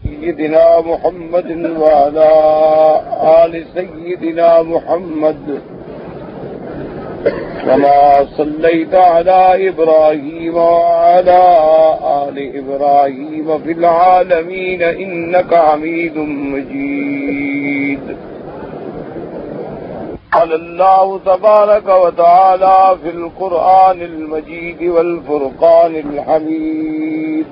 سيدنا محمد وعلى آل سيدنا محمد كما صليت على إبراهيم وعلى آل إبراهيم في العالمين إنك حميد مجيد. قال الله تبارك وتعالى في القرآن المجيد والفرقان الحميد: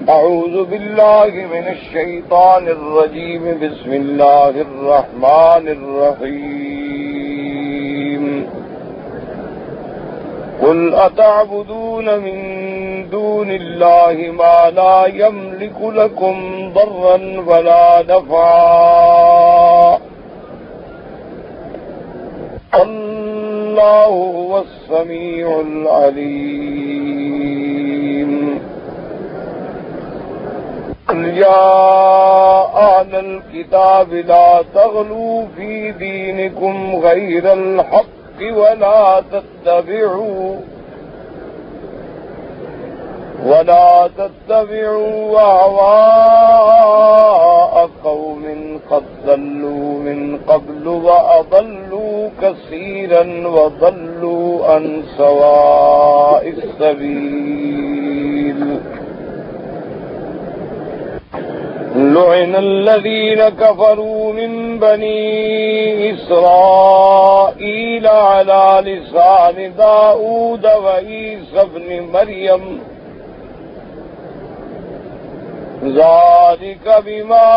أعوذ بالله من الشيطان الرجيم. بسم الله الرحمن الرحيم. قل أتعبدون من دون الله ما لا يملك لكم ضرا ولا نفعا الله هو السميع العليم. قل يا أهل الكتاب لا تغلوا في دينكم غير الحق ولا تتبعوا أهواء قوم قد ضلوا من قبل وأضلوا كثيرا وضلوا عن سواء السبيل. لعن الذين كفروا من بني إسرائيل على لسان داود وعيسى ابن مريم ذلك بما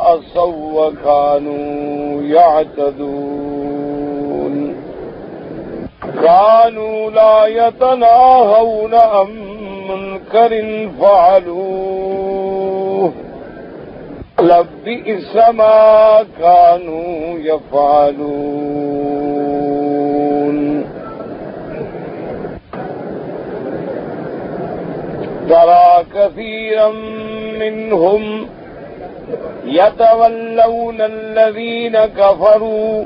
عصوا وكانوا يعتدون. كانوا لا يتناهون عن منكر فعلوه لبئس ما كانوا يفعلون. ترى كثيرا منهم يتولون الذين كفروا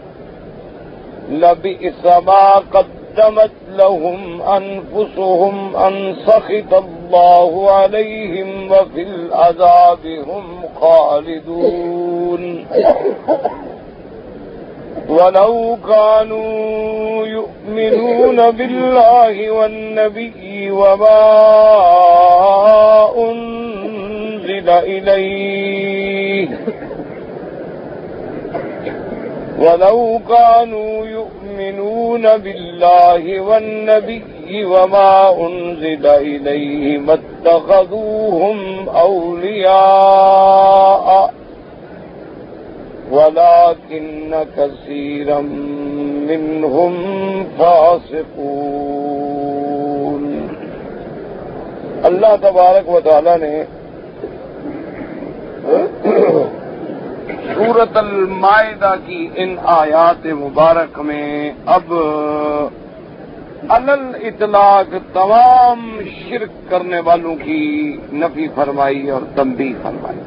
لبئس ما قدمت لهم أنفسهم أن سخط الله عليهم وفي العذاب هم خالدون. ولو كانوا يؤمنون بالله والنبي وما أنزل إليه ولو كانوا يؤمنون بالله والنبي وما أنزل إليه ما اتخذوهم أولياء ولكن كثيرا منهم فاسقون. اللہ تبارک و تعالی نے سورۃ المائدہ کی ان آیات مبارک میں اب علل اطلاق تمام شرک کرنے والوں کی نفی فرمائی اور تنبیہ فرمائی.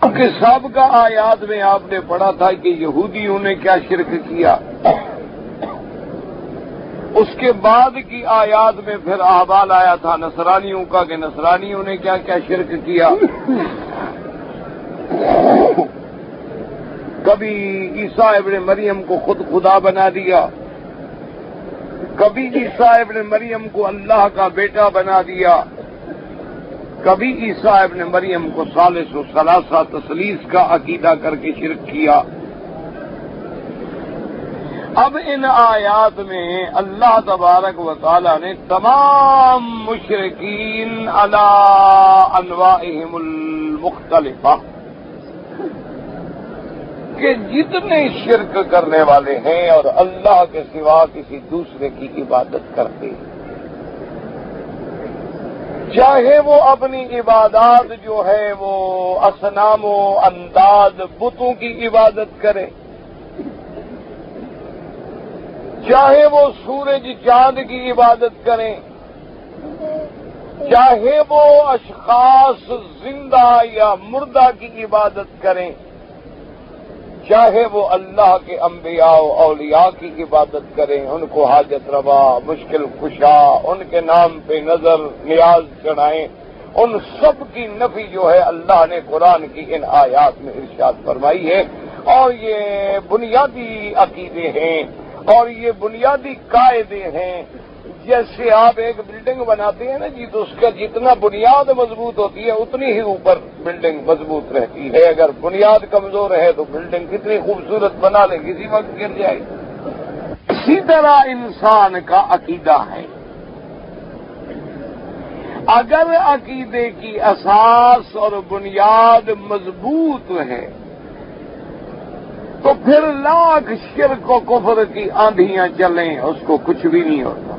کیونکہ سابقہ آیات میں آپ نے پڑھا تھا کہ یہودیوں نے کیا شرک کیا، اس کے بعد کی آیات میں پھر احوال آیا تھا نصرانیوں کا کہ نصرانیوں نے کیا کیا شرک کیا. کبھی عیسیٰ ابن مریم کو خود خدا بنا دیا، کبھی عیسیٰ ابن مریم کو اللہ کا بیٹا بنا دیا، کبھی عیسیٰ ابن مریم کو ثالث و ثلاثہ تثلیث کا عقیدہ کر کے شرک کیا. اب ان آیات میں اللہ تبارک و تعالی نے تمام مشرکین علی انواعہم المختلفہ کہ جتنے شرک کرنے والے ہیں اور اللہ کے سوا کسی دوسرے کی عبادت کرتے ہیں، چاہے وہ اپنی عبادات جو ہے وہ اصنام و انداز بتوں کی عبادت کرے، چاہے وہ سورج چاند کی عبادت کریں، چاہے وہ اشخاص زندہ یا مردہ کی عبادت کریں، چاہے وہ اللہ کے انبیاء و اولیاء کی عبادت کریں، ان کو حاجت روا، مشکل کشا، ان کے نام پہ نظر نیاز چڑھائیں، ان سب کی نفی جو ہے اللہ نے قرآن کی ان آیات میں ارشاد فرمائی ہے، اور یہ بنیادی عقیدے ہیں اور یہ بنیادی قاعدے ہیں۔ جیسے آپ ایک بلڈنگ بناتے ہیں نا جی، تو اس کا جتنا بنیاد مضبوط ہوتی ہے اتنی ہی اوپر بلڈنگ مضبوط رہتی ہے۔ اگر بنیاد کمزور ہے تو بلڈنگ کتنی خوبصورت بنا لے کسی وقت گر جائے۔ اسی طرح انسان کا عقیدہ ہے، اگر عقیدے کی اساس اور بنیاد مضبوط ہے تو پھر لاکھ شرک و کفر کی آندھیاں چلیں اس کو کچھ بھی نہیں ہوتا،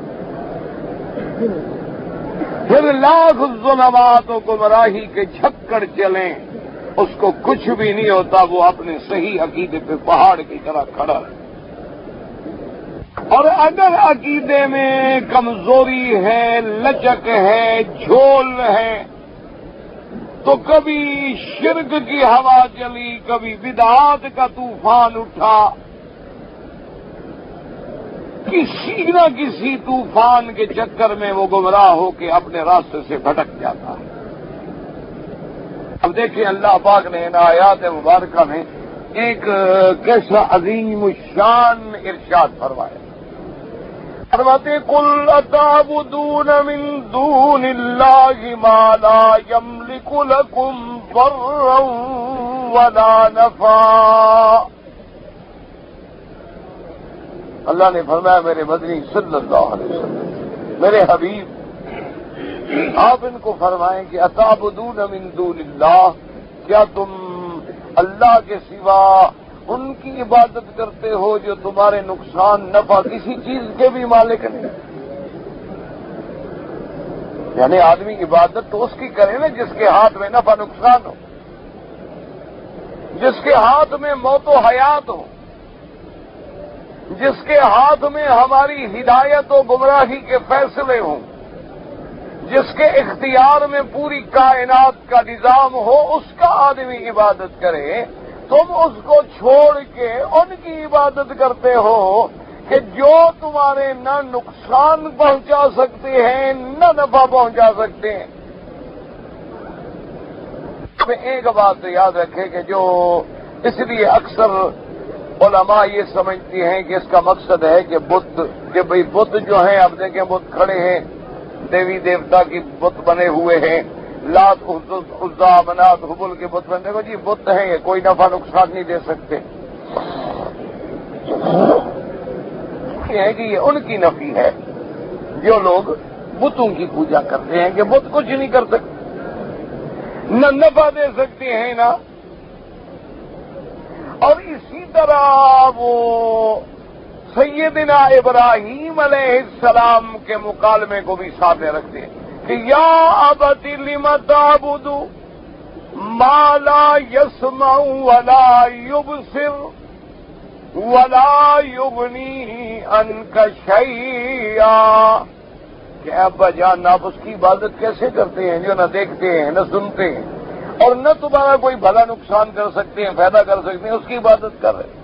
پھر لاکھ ظلمات و گمراہی کے جھکڑ چلیں اس کو کچھ بھی نہیں ہوتا، وہ اپنے صحیح عقیدے پہ پہاڑ کی طرح کھڑا ہے۔ اور اگر عقیدے میں کمزوری ہے، لچک ہے، جھول ہے، تو کبھی شرک کی ہوا چلی، کبھی بدعات کا طوفان اٹھا، کسی نہ کسی طوفان کے چکر میں وہ گمراہ ہو کے اپنے راستے سے بھٹک جاتا ہے۔ اب دیکھیں اللہ پاک نے ان آیات مبارکہ میں ایک کیسا عظیم الشان ارشاد فرمایا۔ فرماتے قل اتعبدون من دون اللہ ما لا یملک لکم ضرا ولا نفعا۔ اللہ نے فرمایا میرے مدنی صلی اللہ علیہ وسلم، میرے حبیب، آپ ان کو فرمائیں کہ اتعبدون من دون اللہ، کیا تم اللہ کے سوا ان کی عبادت کرتے ہو جو تمہارے نقصان نفع کسی چیز کے بھی مالک نہیں؟ یعنی آدمی عبادت تو اس کی کرے نا جس کے ہاتھ میں نفع نقصان ہو، جس کے ہاتھ میں موت و حیات ہو، جس کے ہاتھ میں ہماری ہدایت و گمراہی کے فیصلے ہوں، جس کے اختیار میں پوری کائنات کا نظام ہو، اس کا آدمی عبادت کرے۔ تم اس کو چھوڑ کے ان کی عبادت کرتے ہو کہ جو تمہارے نہ نقصان پہنچا سکتے ہیں نہ نفع پہنچا سکتے ہیں۔ ایک بات یاد رکھیں کہ جو اس لیے اکثر علماء یہ سمجھتی ہیں کہ اس کا مقصد ہے کہ بت، کہ بھئی بت جو ہیں، اب دیکھیں بت کھڑے ہیں، دیوی دیوتا کی بت بنے ہوئے ہیں، لات عزا منات حبل کے بت بنے، دیکھو جی بت ہیں، یہ کوئی نفع نقصان نہیں دے سکتے۔ یہ ہے کہ یہ ان کی نفی ہے جو لوگ بتوں کی پوجا کرتے ہیں کہ بت کچھ نہیں کر سکتے، نہ نفع دے سکتے ہیں نا۔ اور اسی طرح وہ سیدنا ابراہیم علیہ السلام کے مکالمے کو بھی سامنے رکھتے ہیں کہ یا ابت لم تعبد ما لا يسمع ولا يبصر ولا يغني عنك شيئا، کہ ابا جان آپ اس کی عبادت کیسے کرتے ہیں جو نہ دیکھتے ہیں نہ سنتے ہیں اور نہ تمہارا کوئی بھلا نقصان کر سکتے ہیں، فائدہ کر سکتے ہیں، اس کی عبادت کر رہے ہیں۔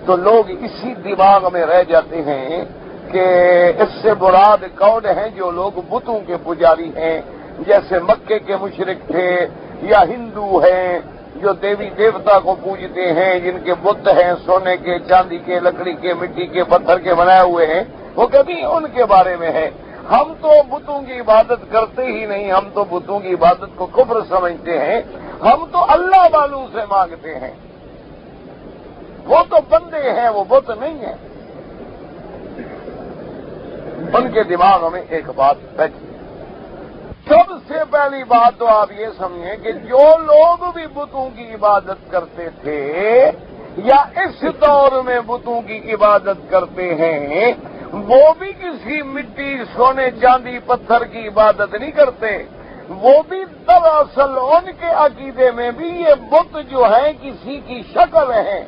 تو لوگ اسی دماغ میں رہ جاتے ہیں کہ اس سے مراد کون ہیں جو لوگ بتوں کے پجاری ہیں، جیسے مکے کے مشرک تھے یا ہندو ہیں جو دیوی دیوتا کو پوجتے ہیں، جن کے بت ہیں سونے کے، چاندی کے، لکڑی کے، مٹی کے، پتھر کے بنائے ہوئے ہیں، وہ کبھی ان کے بارے میں ہے۔ ہم تو بتوں کی عبادت کرتے ہی نہیں، ہم تو بتوں کی عبادت کو کفر سمجھتے ہیں، ہم تو اللہ والوں سے مانگتے ہیں، وہ تو بندے ہیں، وہ بت نہیں ہیں۔ ان کے دماغ میں ایک بات بیٹھی۔ سب سے پہلی بات تو آپ یہ سمجھیں کہ جو لوگ بھی بتوں کی عبادت کرتے تھے یا اس دور میں بتوں کی عبادت کرتے ہیں، وہ بھی کسی مٹی، سونے، چاندی، پتھر کی عبادت نہیں کرتے، وہ بھی دراصل ان کے عقیدے میں بھی یہ بت جو ہیں کسی کی شکل ہیں۔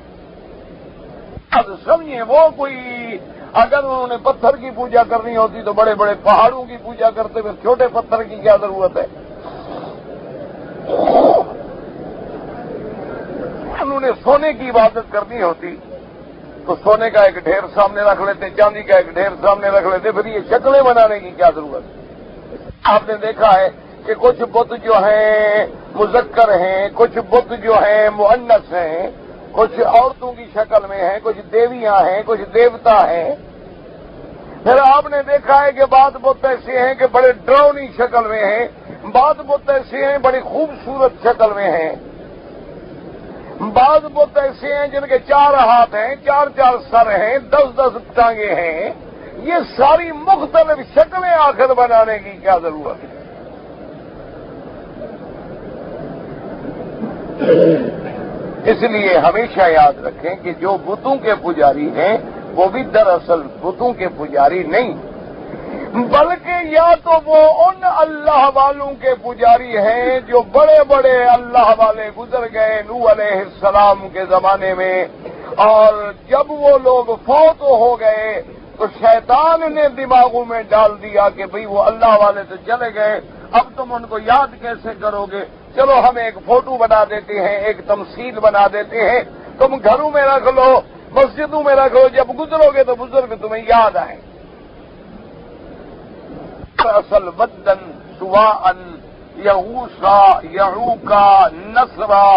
اب سمجھیں وہ کوئی اگر انہوں نے پتھر کی پوجا کرنی ہوتی تو بڑے بڑے پہاڑوں کی پوجا کرتے، پھر چھوٹے پتھر کی کیا ضرورت ہے؟ انہوں نے سونے کی عبادت کرنی ہوتی تو سونے کا ایک ڈھیر سامنے رکھ لیتے، چاندی کا ایک ڈھیر سامنے رکھ لیتے، پھر یہ شکلیں بنانے کی کیا ضرورت ہے؟ آپ نے دیکھا ہے کہ کچھ بت جو ہیں مذکر ہیں، کچھ بت جو ہیں مؤنث ہیں، کچھ عورتوں کی شکل میں ہیں، کچھ دیویاں ہیں، کچھ دیوتا ہیں۔ پھر آپ نے دیکھا ہے کہ بعض بت ایسے ہیں کہ بڑے ڈراؤنی شکل میں ہیں، بعض بت ایسے ہیں بڑی خوبصورت شکل میں ہیں، بعض بت ایسے ہیں جن کے 4 ہاتھ ہیں، 4 سر ہیں، 10 ٹانگیں ہیں۔ یہ ساری مختلف شکلیں آخر بنانے کی کیا ضرورت ہے؟ اس لیے ہمیشہ یاد رکھیں کہ جو بتوں کے پجاری ہیں وہ بھی دراصل بتوں کے پجاری نہیں، بلکہ یا تو وہ ان اللہ والوں کے پجاری ہیں جو بڑے بڑے اللہ والے گزر گئے نوح علیہ السلام کے زمانے میں، اور جب وہ لوگ فوت ہو گئے تو شیطان نے دماغوں میں ڈال دیا کہ بھئی وہ اللہ والے تو چلے گئے، اب تم ان کو یاد کیسے کرو گے؟ چلو ہم ایک فوٹو بنا دیتے ہیں، ایک تمثیل بنا دیتے ہیں، تم گھروں میں رکھ لو، مسجدوں میں رکھ لو، جب گزرو گے تو بزرگ تمہیں یاد آئیں۔ اصل ودن سواء یغوثا یعوقا نصرا،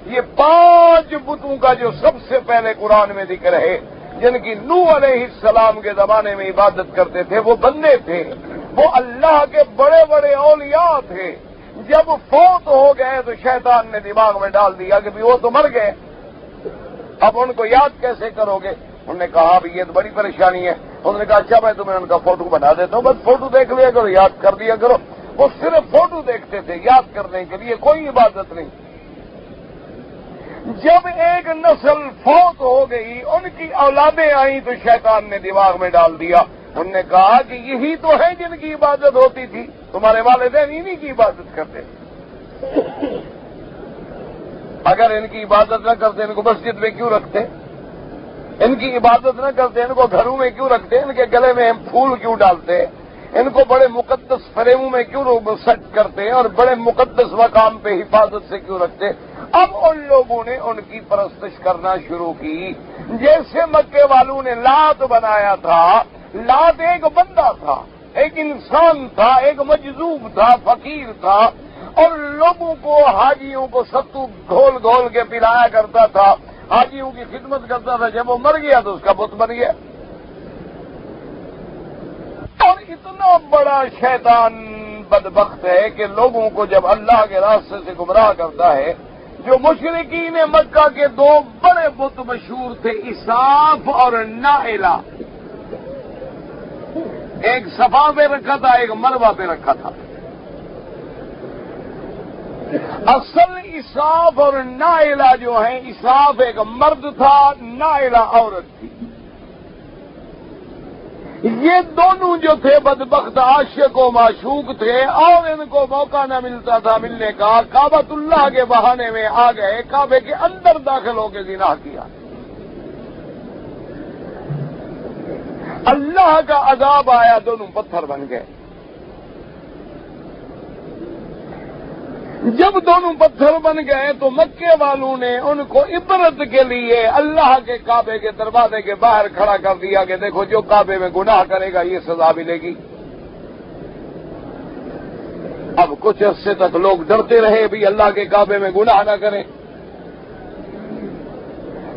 یہ 5 بتوں کا جو سب سے پہلے قرآن میں ذکر ہے، جن کی نوح علیہ السلام کے زمانے میں عبادت کرتے تھے، وہ بندے تھے، وہ اللہ کے بڑے بڑے اولیاء تھے۔ جب فوت ہو گئے تو شیطان نے دماغ میں ڈال دیا کہ وہ تو مر گئے، اب ان کو یاد کیسے کرو گے؟ انہوں نے کہا بھی یہ تو بڑی پریشانی ہے۔ انہوں نے کہا اچھا میں تمہیں ان کا فوٹو بنا دیتا ہوں، بس فوٹو دیکھ لیا کرو، یاد کر دیا کرو۔ وہ صرف فوٹو دیکھتے تھے، یاد کرنے کے لیے کوئی عبادت نہیں۔ جب ایک نسل فوت ہو گئی، ان کی اولادیں آئیں تو شیطان نے دماغ میں ڈال دیا، انہوں نے کہا کہ یہی تو ہے جن کی عبادت ہوتی تھی، تمہارے والدین انہی کی عبادت کرتے۔ اگر ان کی عبادت نہ کرتے ان کو مسجد میں کیوں رکھتے؟ ان کی عبادت نہ کرتے ان کو گھروں میں کیوں رکھتے؟ ان کے گلے میں پھول کیوں ڈالتے؟ ان کو بڑے مقدس فریموں میں کیوں سیٹ کرتے اور بڑے مقدس مقام پہ حفاظت سے کیوں رکھتے؟ اب ان لوگوں نے ان کی پرستش کرنا شروع کی، جیسے مکے والوں نے لات بنایا تھا۔ لات ایک بندہ تھا، ایک انسان تھا، ایک مجذوب تھا، فقیر تھا، اور لوگوں کو حاجیوں کو ستو گھول گھول کے پلایا کرتا تھا، حاجیوں کی خدمت کرتا تھا۔ جب وہ مر گیا تو اس کا بت بن گیا۔ اور اتنا بڑا شیطان بدبخت ہے کہ لوگوں کو جب اللہ کے راستے سے گمراہ کرتا ہے، جو مشرکین مکہ کے 2 بڑے بت مشہور تھے، اساف اور نائلہ، ایک صفا پہ رکھا تھا، ایک مروہ پہ رکھا تھا۔ اصل اساف اور نائلہ جو ہیں، اساف ایک مرد تھا، نائلہ عورت تھی۔ یہ دونوں جو تھے بدبخت عاشق و معشوق تھے، اور ان کو موقع نہ ملتا تھا ملنے کا، کعبۃ اللہ کے بہانے میں آ گئے، کعبے کے اندر داخل ہو کے زنا کیا۔ اللہ کا عذاب آیا، دونوں پتھر بن گئے۔ جب دونوں پتھر بن گئے تو مکے والوں نے ان کو عبرت کے لیے اللہ کے کعبے کے دروازے کے باہر کھڑا کر دیا کہ دیکھو جو کعبے میں گناہ کرے گا یہ سزا ملے گی۔ اب کچھ عرصے تک لوگ ڈرتے رہے بھی اللہ کے کعبے میں گناہ نہ کریں۔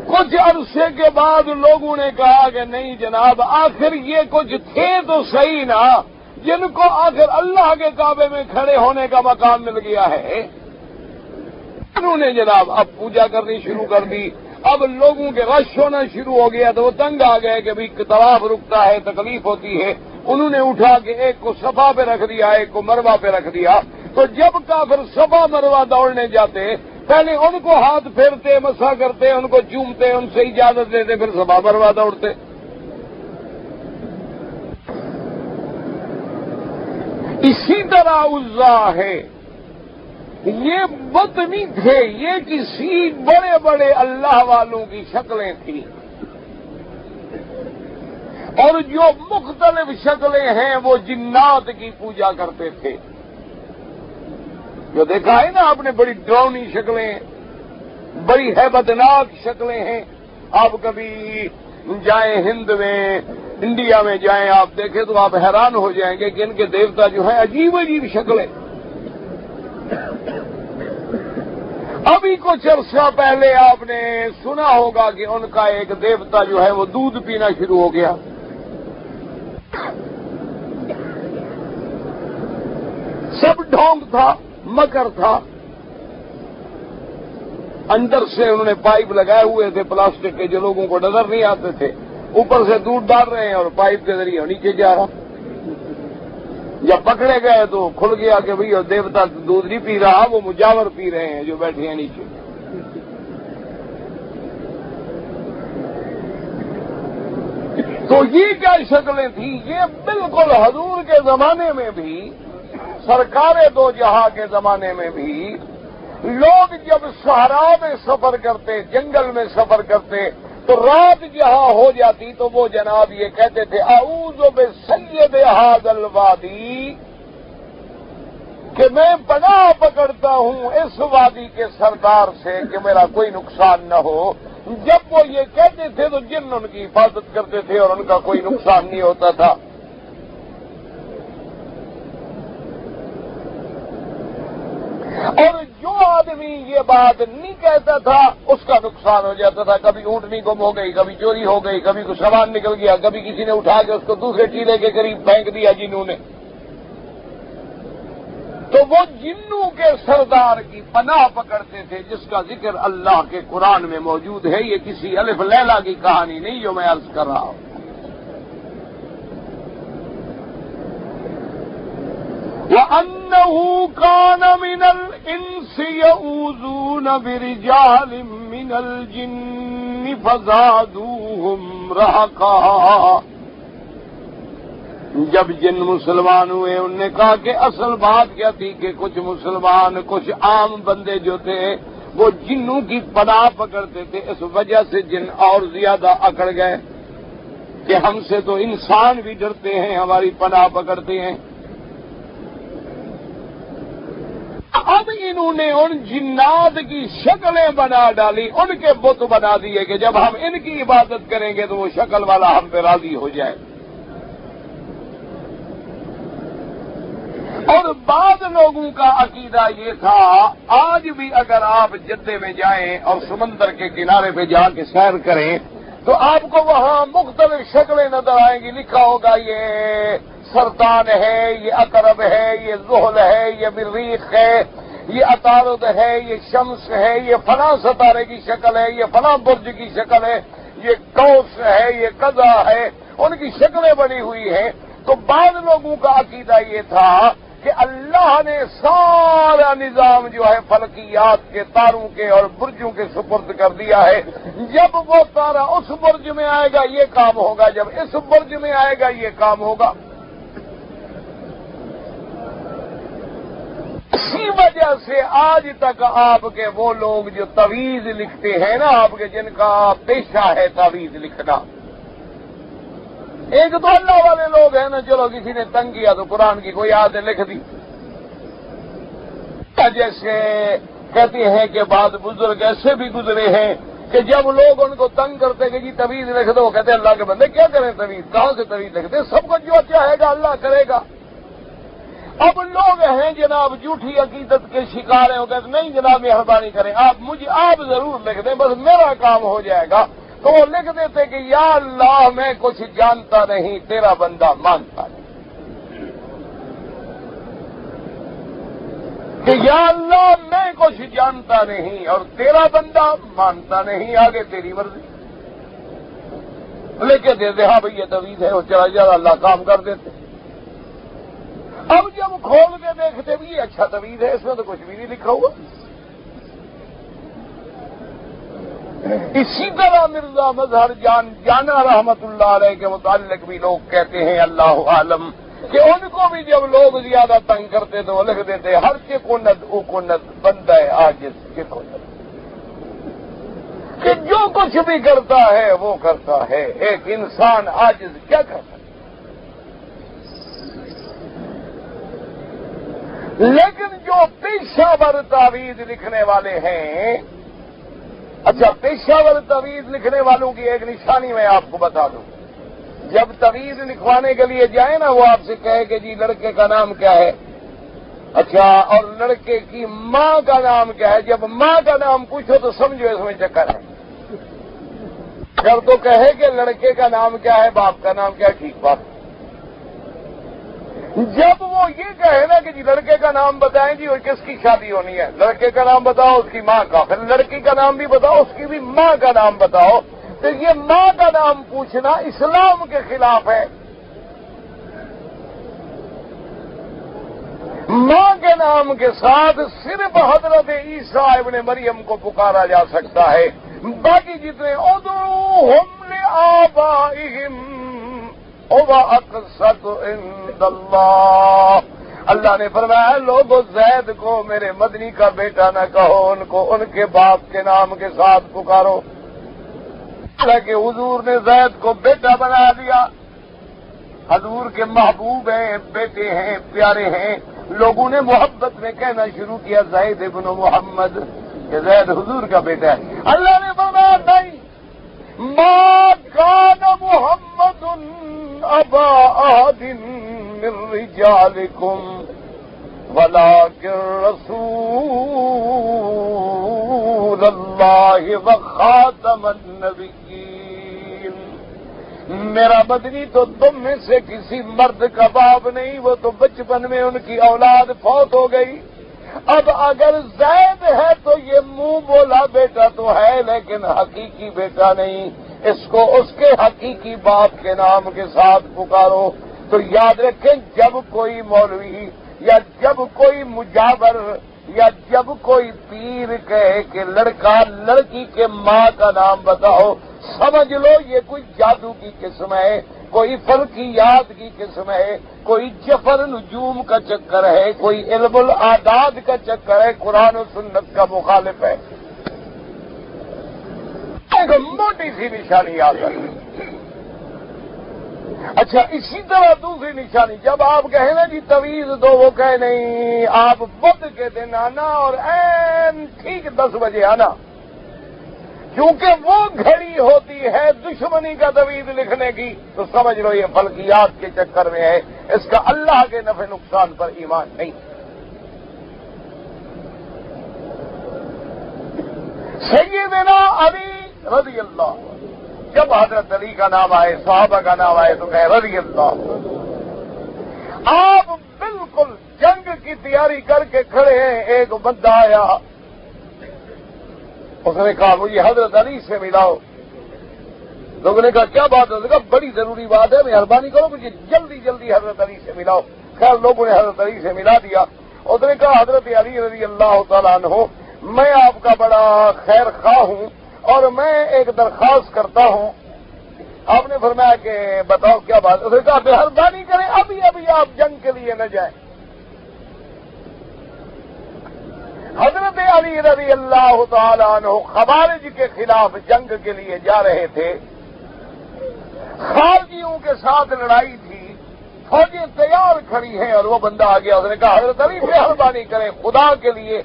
کچھ عرصے کے بعد لوگوں نے کہا کہ نہیں جناب، آخر یہ کچھ تھے تو صحیح نا جن کو آخر اللہ کے کعبے میں کھڑے ہونے کا مقام مل گیا ہے۔ انہوں نے جناب اب پوجا کرنی شروع کر دی۔ اب لوگوں کے رش ہونا شروع ہو گیا تو وہ تنگ آ گئے کہ بھئی طواف رکتا ہے، تکلیف ہوتی ہے۔ انہوں نے اٹھا کے ایک کو صفا پہ رکھ دیا، ایک کو مروہ پہ رکھ دیا۔ تو جب کافر صفا مروہ دوڑنے جاتے، پہلے ان کو ہاتھ پھیرتے، مسح کرتے، ان کو چومتے، ان سے اجازت لیتے، پھر صفا مروہ دوڑتے۔ اسی طرح عزا ہے، یہ بت نہیں تھے، یہ کسی بڑے بڑے اللہ والوں کی شکلیں تھیں، اور جو مختلف شکلیں ہیں وہ جنات کی پوجا کرتے تھے۔ جو دیکھا ہے نا آپ نے، بڑی ڈراؤنی شکلیں، بڑی ہیبتناک شکلیں ہیں۔ آپ کبھی جائیں ہند میں، انڈیا میں جائیں آپ دیکھیں تو آپ حیران ہو جائیں گے کہ ان کے دیوتا جو ہیں عجیب عجیب شکلیں. ابھی کچھ عرصہ پہلے آپ نے سنا ہوگا کہ ان کا ایک دیوتا جو ہے وہ دودھ پینا شروع ہو گیا. سب ڈھونگ تھا، مکر تھا. اندر سے انہوں نے پائپ لگائے ہوئے تھے پلاسٹک کے جو لوگوں کو نظر نہیں آتے تھے. اوپر سے دودھ ڈال رہے ہیں اور پائپ کے ذریعے نیچے جا رہا. جب پکڑے گئے تو کھل گیا کہ بھئی دیوتا دودھ نہیں پی رہا، وہ مجاور پی رہے ہیں جو بیٹھے ہیں نیچے. تو یہ کیا شکلیں تھیں؟ یہ بالکل حضور کے زمانے میں بھی، سرکار دو جہاں کے زمانے میں بھی لوگ جب صحرا میں سفر کرتے، جنگل میں سفر کرتے تو رات جہاں ہو جاتی تو وہ جناب یہ کہتے تھے اعوذ بسید ھذا الوادی، کہ میں پناہ پکڑتا ہوں اس وادی کے سردار سے کہ میرا کوئی نقصان نہ ہو. جب وہ یہ کہتے تھے تو جن ان کی حفاظت کرتے تھے اور ان کا کوئی نقصان نہیں ہوتا تھا. اور جو آدمی یہ بات نہیں کہتا تھا اس کا نقصان ہو جاتا تھا. کبھی اونٹنی گم ہو گئی، کبھی چوری ہو گئی، کبھی کچھ سامان نکل گیا، کبھی کسی نے اٹھا کے اس کو دوسرے ٹیلے کے قریب پھینک دیا جنوں نے. تو وہ جنوں کے سردار کی پناہ پکڑتے تھے، جس کا ذکر اللہ کے قرآن میں موجود ہے. یہ کسی الف لیلا کی کہانی نہیں جو میں عرض کر رہا ہوں. وَأَنَّهُ كَانَ مِنَ الْإِنسِ يَعُوذُونَ بِرِجَالٍ مِّنَ الْجِنِّ فَزَادُوهُمْ رَهَقًا. جب جن مسلمان ہوئے انہوں نے کہا کہ اصل بات کیا تھی کہ کچھ مسلمان، کچھ عام بندے جو تھے وہ جنوں کی پناہ پکڑتے تھے. اس وجہ سے جن اور زیادہ اکڑ گئے کہ ہم سے تو انسان بھی ڈرتے ہیں، ہماری پناہ پکڑتے ہیں. اب انہوں نے ان جنات کی شکلیں بنا ڈالی، ان کے بت بنا دیے کہ جب ہم ان کی عبادت کریں گے تو وہ شکل والا ہم پہ راضی ہو جائے. اور بعض لوگوں کا عقیدہ یہ تھا، آج بھی اگر آپ جدے میں جائیں اور سمندر کے کنارے پہ جا کے سیر کریں تو آپ کو وہاں مختلف شکلیں نظر آئیں گی. لکھا ہوگا یہ سرطان ہے، یہ عقرب ہے، یہ زحل ہے، یہ مریخ ہے، یہ عطارد ہے، یہ شمس ہے، یہ فلاں ستارے کی شکل ہے، یہ فلاں برج کی شکل ہے، یہ قوس ہے، یہ قزح ہے. ان کی شکلیں بنی ہوئی ہیں. تو بعض لوگوں کا عقیدہ یہ تھا کہ اللہ نے سارا نظام جو ہے فلکیات کے، تاروں کے اور برجوں کے سپرد کر دیا ہے. جب وہ تارا اس برج میں آئے گا یہ کام ہوگا، جب اس برج میں آئے گا یہ کام ہوگا. اسی وجہ سے آج تک آپ کے وہ لوگ جو تعویذ لکھتے ہیں نا، آپ کے جن کا پیشہ ہے تعویذ لکھنا، ایک تو اللہ والے لوگ ہیں نا، چلو کسی نے تنگ کیا تو قرآن کی کوئی آیت لکھ دی. جیسے کہتے ہیں کہ بعض بزرگ ایسے بھی گزرے ہیں کہ جب لوگ ان کو تنگ کرتے کہ جی تعویذ لکھ دو، کہتے ہیں اللہ کے بندے کیا کریں تعویذ، کہاں سے تعویذ لکھتے، سب کو جو چاہے گا اللہ کرے گا. اب لوگ ہیں جناب جھوٹی عقیدت کے شکار ہیں، وہ کہتے نہیں جناب مہربانی کریں آپ ضرور لکھ دیں، بس میرا کام ہو جائے گا. تو وہ لکھ دیتے کہ یا اللہ میں کچھ جانتا نہیں، تیرا بندہ مانتا نہیں. کہ یا اللہ میں کچھ جانتا نہیں اور تیرا بندہ مانتا نہیں، آگے تیری مرضی. لے کے دے دے ہاں بھئی یہ تعویذ ہے، وہ چلا جا اللہ کام کر دیتے. اب جب کھول کے دیکھتے بھی یہ اچھا تعویذ ہے، اس میں تو کچھ بھی نہیں لکھا ہوا. اسی طرح مرزا مظہر جانا رحمت اللہ علیہ کے متعلق بھی لوگ کہتے ہیں اللہ عالم کہ ان کو بھی جب لوگ زیادہ تنگ کرتے تو وہ لکھ دیتے ہر کے کنت او کنت بندہ عاجز کے کنت، کہ جو کچھ بھی کرتا ہے وہ کرتا ہے، ایک انسان عاجز کیا کرتا ہے. لیکن جو پیشہ ور تعویذ لکھنے والے ہیں، اچھا پیشہ ور تعویذ لکھنے والوں کی ایک نشانی میں آپ کو بتا دوں. جب تویز لکھوانے کے لیے جائیں نا، وہ آپ سے کہے کہ جی لڑکے کا نام کیا ہے، اچھا اور لڑکے کی ماں کا نام کیا ہے، جب ماں کا نام پوچھو تو سمجھو اس میں چکر ہے۔ اگر تو کہے کہ لڑکے کا نام کیا ہے، باپ کا نام کیا ہے، ٹھیک بات۔ جب وہ یہ کہے نا کہ جی لڑکے کا نام بتائیں جی اور کس کی شادی ہونی ہے، لڑکے کا نام بتاؤ اس کی ماں کا، پھر لڑکی کا نام بھی بتاؤ اس کی بھی ماں کا نام بتاؤ، تو یہ ماں کا نام پوچھنا اسلام کے خلاف ہے۔ ماں کے نام کے ساتھ صرف حضرت عیسیٰ ابن مریم کو پکارا جا سکتا ہے، باقی جتنے ادعوہم لآبائہم هو اقسط عند اللہ، اللہ نے فرمایا لوگوں زید کو میرے مدنی کا بیٹا نہ کہو، ان کو ان کے باپ کے نام کے ساتھ پکارو۔ کہ حضور نے زید کو بیٹا بنا دیا، حضور کے محبوب ہیں، بیٹے ہیں، پیارے ہیں، لوگوں نے محبت میں کہنا شروع کیا زید ابن محمد، کہ زید حضور کا بیٹا ہے۔ اللہ نے فرمایا نہیں، ما کان محمد ابا احد من رجالکم ولکن رسول اللہ وخاتم النبیین، میرا مدنی تو تم میں سے کسی مرد کا باپ نہیں، وہ تو بچپن میں ان کی اولاد فوت ہو گئی۔ اب اگر زید ہے تو یہ منہ بولا بیٹا تو ہے، لیکن حقیقی بیٹا نہیں، اس کو اس کے حقیقی باپ کے نام کے ساتھ پکارو۔ تو یاد رکھیں، جب کوئی مولوی یا جب کوئی مجاور یا جب کوئی پیر کہے کہ لڑکا لڑکی کے ماں کا نام بتاؤ، سمجھ لو یہ کوئی جادو کی قسم ہے، کوئی فلکیات کی قسم ہے، کوئی جفر نجوم کا چکر ہے، کوئی علم الاعداد کا چکر ہے، قرآن و سنت کا مخالف ہے۔ ایک موٹی سی نشانی یاد رکھیں۔ اچھا اسی طرح دوسری نشانی، جب آپ کہیں نا جی تویز دو، وہ کہے نہیں آپ بدھ کے دن آنا اور این ٹھیک 10 بجے آنا، کیونکہ وہ گھڑی ہوتی ہے دشمنی کا تویز لکھنے کی، تو سمجھ لو یہ فلکیات کے چکر میں ہے، اس کا اللہ کے نفع نقصان پر ایمان نہیں۔ سیدنا علی رضی اللہ، جب حضرت علی کا نام آئے، صحابہ کا نام آئے تو کہے رضی اللہ۔ آپ بالکل جنگ کی تیاری کر کے کھڑے ہیں، ایک بندہ آیا، اس نے کہا مجھے حضرت علی سے ملاؤ۔ لوگوں نے کہا کیا بات ہے؟ اس نے کہا بڑی ضروری بات ہے، مہربانی کرو مجھے جلدی جلدی حضرت علی سے ملاؤ۔ خیر لوگوں نے حضرت علی سے ملا دیا۔ اس نے کہا حضرت علی رضی اللہ تعالیٰ عنہ، میں آپ کا بڑا خیر خواہ ہوں اور میں ایک درخواست کرتا ہوں۔ آپ نے فرمایا کہ بتاؤ کیا بات؟ اس نے کہا مہربانی کریں ابھی ابھی آپ جنگ کے لیے نہ جائیں۔ حضرت علی رضی اللہ تعالیٰ عنہ خوارج کے خلاف جنگ کے لیے جا رہے تھے، خارجیوں کے ساتھ لڑائی تھی، فوجیں تیار کھڑی ہیں اور وہ بندہ آ گیا۔ اس نے کہا حضرت علی مہربانی کریں خدا کے لیے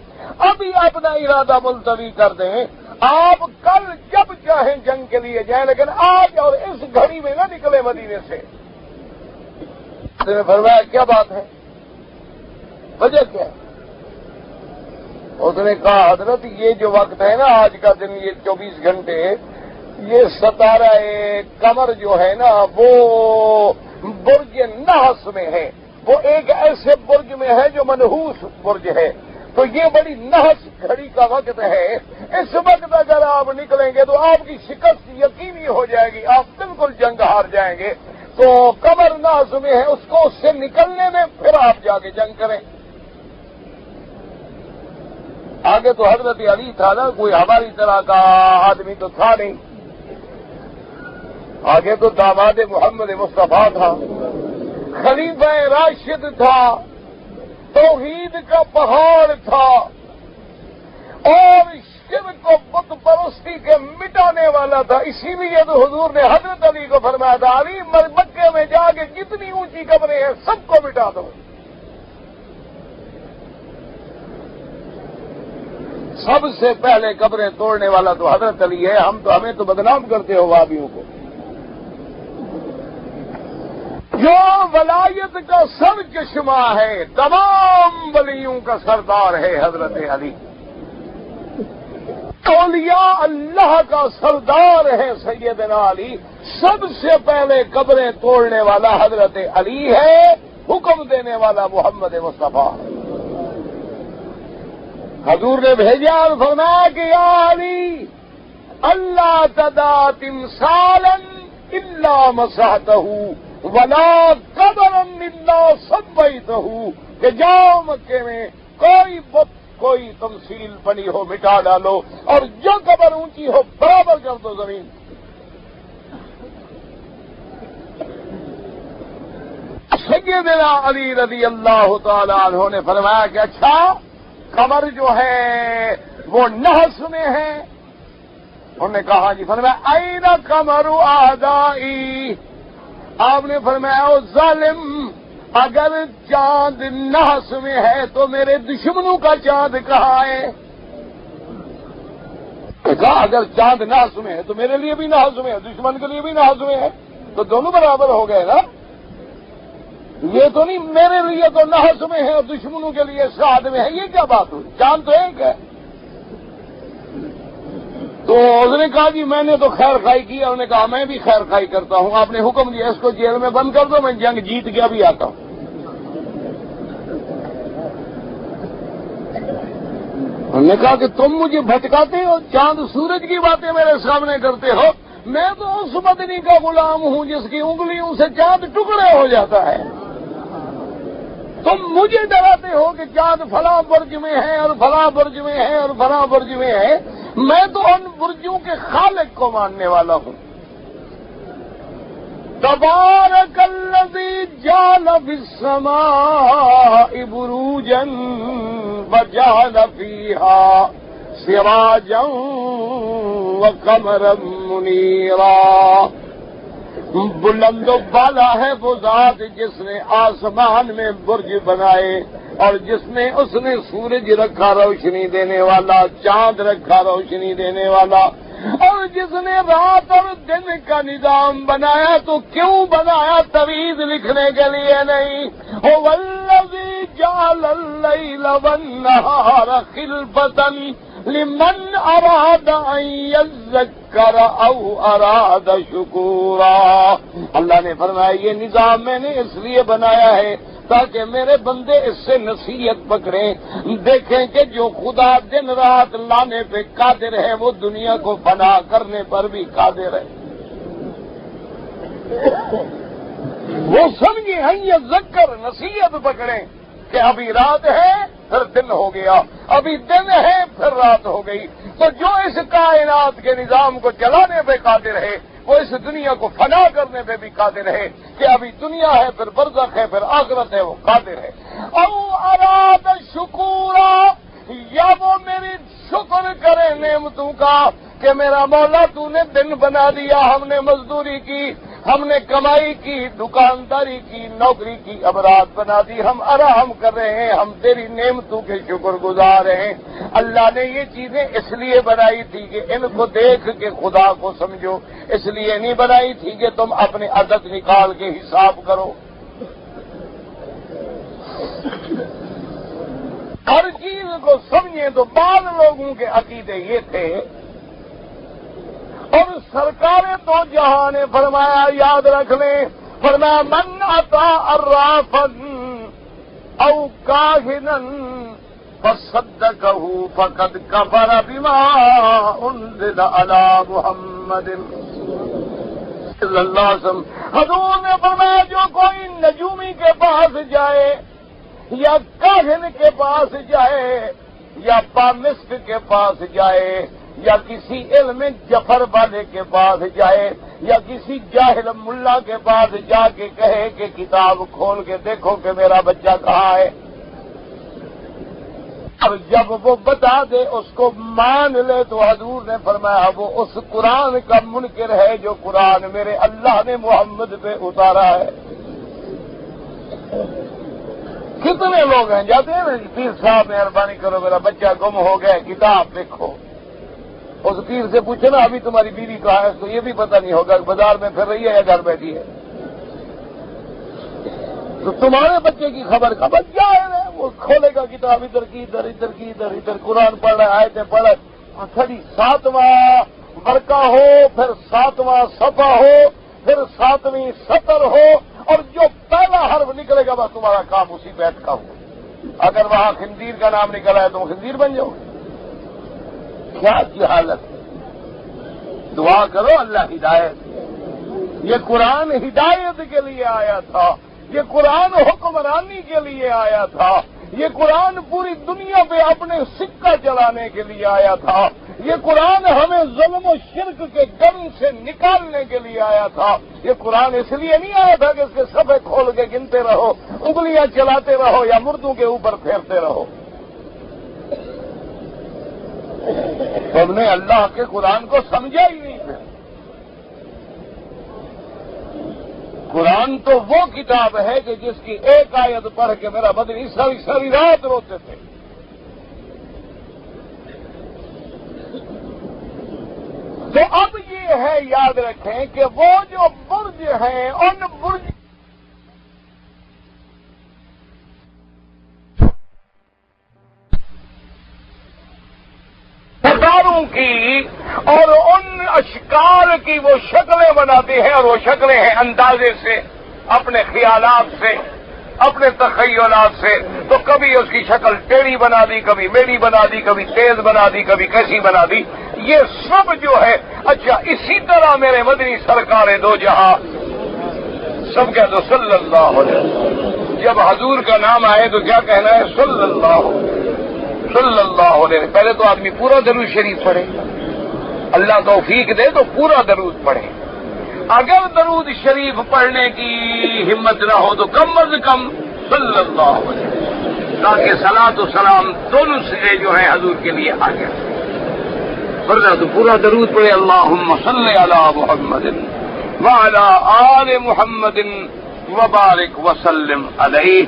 ابھی اپنا ارادہ ملتوی کر دیں، آپ کل جب چاہیں جنگ کے لیے جائیں، لیکن آج اور اس گھڑی میں نہ نکلے مدینے سے۔ اس نے فرمایا کیا بات ہے، وجہ کیا ہے؟ اس نے کہا حضرت یہ جو وقت ہے نا آج کا دن، یہ 24 گھنٹے، یہ ستارہ قمر جو ہے نا وہ برج نحس میں ہے، وہ ایک ایسے برج میں ہے جو منحوس برج ہے، تو یہ بڑی نحس گھڑی کا وقت ہے۔ اس وقت اگر آپ نکلیں گے تو آپ کی شکست یقینی ہو جائے گی، آپ بالکل جنگ ہار جائیں گے، تو قمر نحس میں ہے، اس کو اس سے نکلنے میں پھر آپ جا کے جنگ کریں۔ آگے تو حضرت علی تھا نا، کوئی ہماری طرح کا آدمی تو تھا نہیں، آگے تو داماد محمد مصطفیٰ تھا، خلیفہ راشد تھا، توحید کا پہاڑ تھا، اور شرک و بت پرستی کے مٹانے والا تھا۔ اسی لیے تو حضور نے حضرت علی کو فرمایا تھا علی مکے میں جا کے جتنی اونچی قبریں ہیں سب کو مٹا دو۔ سب سے پہلے قبریں توڑنے والا تو حضرت علی ہے، ہمیں تو بدنام کرتے ہو وہابیوں کو۔ جو ولایت کا سر چشمہ ہے، تمام ولیوں کا سردار ہے حضرت علی۔ اولیاء اللہ کا سردار ہے سیدنا علی۔ سب سے پہلے قبریں توڑنے والا حضرت علی ہے، حکم دینے والا محمد مصطفیٰ۔ حضور نے بھیجا اور فرمایا کہ یا علی اللہ تدع تمثالا الا مسحتہ ولا قبرا الا سویتہ، کہ جاؤ مکے میں کوئی بت کوئی تمثیل بنی ہو مٹا ڈالو، اور جو قبر اونچی ہو برابر کر دو زمین۔ سیدنا علی رضی اللہ تعالی عنہ نے فرمایا کہ اچھا قبر جو ہے وہ نحس میں ہے؟ انہوں نے کہا جی۔ فرمایا این قمر اعدائی، آپ نے فرمایا او ظالم، اگر چاند نحس میں ہے تو میرے دشمنوں کا چاند کہاں ہے؟ کہا اگر چاند نحس میں ہے تو میرے لیے بھی نحس میں ہے، دشمن کے لیے بھی نحس میں ہے، تو دونوں برابر ہو گئے نا۔ یہ تو نہیں میرے لیے تو نحس میں ہے اور دشمنوں کے لیے سعد میں ہے، یہ کیا بات ہوئی؟ چاند تو ایک ہے۔ تو اس نے کہا جی میں نے تو خیر خائی کی، انہوں نے کہا میں بھی خیر خائی کرتا ہوں، آپ نے حکم دیا اس کو جیل میں بند کر دو، میں جنگ جیت گیا بھی آتا ہوں۔ انہوں نے کہا کہ تم مجھے بھٹکاتے ہو، چاند سورج کی باتیں میرے سامنے کرتے ہو، میں تو اس مدنی کا غلام ہوں جس کی انگلیوں سے چاند ٹکڑے ہو جاتا ہے۔ تم مجھے ڈراتے ہو کہ چاند فلاں برج میں ہے اور فلاں برج میں ہے اور فلاں برج میں ہے، میں تو ان برجوں کے خالق کو ماننے والا ہوں۔ تبارک الذی جعل فی السماء بروجا وجعل فیہا سراجا وقمرا منیرا۔ بلند و بالا ہے وہ ذات جس نے آسمان میں برج بنائے، اور جس نے اس نے سورج رکھا روشنی دینے والا، چاند رکھا روشنی دینے والا، اور جس نے رات اور دن کا نظام بنایا تو کیوں بنایا؟ توحید لکھنے کے لیے نہیں۔ هو الذی جعل اللیل والنہار خلفۃ لمن اراد ان یذکر او اراد شکورا۔ اللہ نے فرمایا یہ نظام میں نے اس لیے بنایا ہے تاکہ میرے بندے اس سے نصیحت پکڑیں، دیکھیں کہ جو خدا دن رات لانے پہ قادر ہے وہ دنیا کو فنا کرنے پر بھی قادر ہے۔ وہ سمجھیں ہیں یہ ذکر نصیحت پکڑیں کہ ابھی رات ہے پھر دن ہو گیا، ابھی دن ہے پھر رات ہو گئی، تو جو اس کائنات کے نظام کو چلانے پہ قادر ہے وہ اس دنیا کو فنا کرنے پہ بھی قادر ہے، کہ ابھی دنیا ہے پھر برزخ ہے پھر آخرت ہے، وہ قادر ہے۔ او اراد شکورا، یا وہ میری شکر کرے نعمتوں کا کہ میرا مولا تو نے دن بنا دیا، ہم نے مزدوری کی، ہم نے کمائی کی، دکانداری کی، نوکری کی، اب رات بنا دی، ہم آرام کر رہے ہیں، ہم تیری نعمتوں کے شکر گزار ہیں۔ اللہ نے یہ چیزیں اس لیے بنائی تھی کہ ان کو دیکھ کے خدا کو سمجھو، اس لیے نہیں بنائی تھی کہ تم اپنے عدد نکال کے حساب کرو۔ ہر چیز کو سمجھیں تو بعض لوگوں کے عقیدے یہ تھے، اور سرکار تو جہاں نے فرمایا یاد رکھ لیں، فرمایا من اطاع عرافا او کاہنا فصدقہ فقد کفر بما انزل علی محمد صلی اللہ علیہ وسلم۔ حضور نے فرمایا جو کوئی نجومی کے پاس جائے یا کاہن کے پاس جائے یا پامسٹ کے پاس جائے یا کسی علم جفر والے کے پاس جائے یا کسی جاہل ملا کے پاس جا کے کہے کہ کتاب کھول کے دیکھو کہ میرا بچہ کہاں ہے، اب جب وہ بتا دے اس کو مان لے تو حضور نے فرمایا وہ اس قرآن کا منکر ہے جو قرآن میرے اللہ نے محمد پہ اتارا ہے۔ کتنے لوگ ہیں جاتے ہیں پیر صاحب مہربانی کرو میرا بچہ گم ہو گیا، کتاب دیکھو، اس پیر سے پوچھے نا ابھی تمہاری بیوی کہاں ہے، اس کو یہ بھی پتہ نہیں ہوگا بازار میں پھر رہی ہے یا گھر بیٹھی ہے۔ تو تمہارے بچے کی خبر ظاہر ہے، وہ کھولے گا کتاب ادھر کی ادھر، ادھر کی ادھر، ادھر قرآن پڑھ رہا ہے، آیتیں پڑھ رہا ہے، 7واں برقع ہو، پھر 7واں صفحہ ہو، پھر 7ویں سطر ہو، اور جو پہلا حرف نکلے گا بس تمہارا کام اسی بیت کا ہو۔ اگر وہاں خنزیر کا نام نکلا ہے تو خنزیر بن جاؤ۔ کیا جہالت ہے! دعا کرو اللہ ہدایت۔ یہ قرآن ہدایت کے لیے آیا تھا، یہ قرآن حکمرانی کے لیے آیا تھا، یہ قرآن پوری دنیا پہ اپنے سکہ چلانے کے لیے آیا تھا، یہ قرآن ہمیں ظلم و شرک کے گن سے نکالنے کے لیے آیا تھا۔ یہ قرآن اس لیے نہیں آیا تھا کہ اس کے صفحے کھول کے گنتے رہو، انگلیاں چلاتے رہو یا مردوں کے اوپر پھیرتے رہو۔ تم نے اللہ کے قرآن کو سمجھا ہی نہیں پھر۔ قرآن تو وہ کتاب ہے کہ جس کی ایک آیت پڑھ کے میرا مدنی ساری رات روتے تھے۔ تو اب یہ ہے، یاد رکھیں کہ وہ جو برج ہیں ان برج ستاروں کی اور ان اشکال کی وہ شکلیں بناتے ہیں، اور وہ شکلیں ہیں اندازے سے، اپنے خیالات سے، اپنے تخیلات سے۔ تو کبھی اس کی شکل ٹیڑھی بنا دی، کبھی میڑھی بنا دی، کبھی تیز بنا دی، کبھی کیسی بنا دی۔ یہ سب جو ہے، اچھا اسی طرح میرے مدنی سرکار دو جہاں سب کہہ دو صلی اللہ علیہ وسلم۔ جب حضور کا نام آئے تو کیا کہنا ہے؟ صلی اللہ علیہ وسلم۔ پہلے تو آدمی پورا درود شریف پڑھے، اللہ توفیق دے تو پورا درود پڑھے۔ اگر درود شریف پڑھنے کی ہمت نہ ہو تو کم از کم صلی اللہ علیہ وسلم، تاکہ صلاۃ و سلام دونوں سے جو ہے حضور کے لیے آ جائے۔ ورنہ تو پورا درود پڑھے، اللہم صلی علی محمد وعلی آل محمد وبارک وسلم علیہ،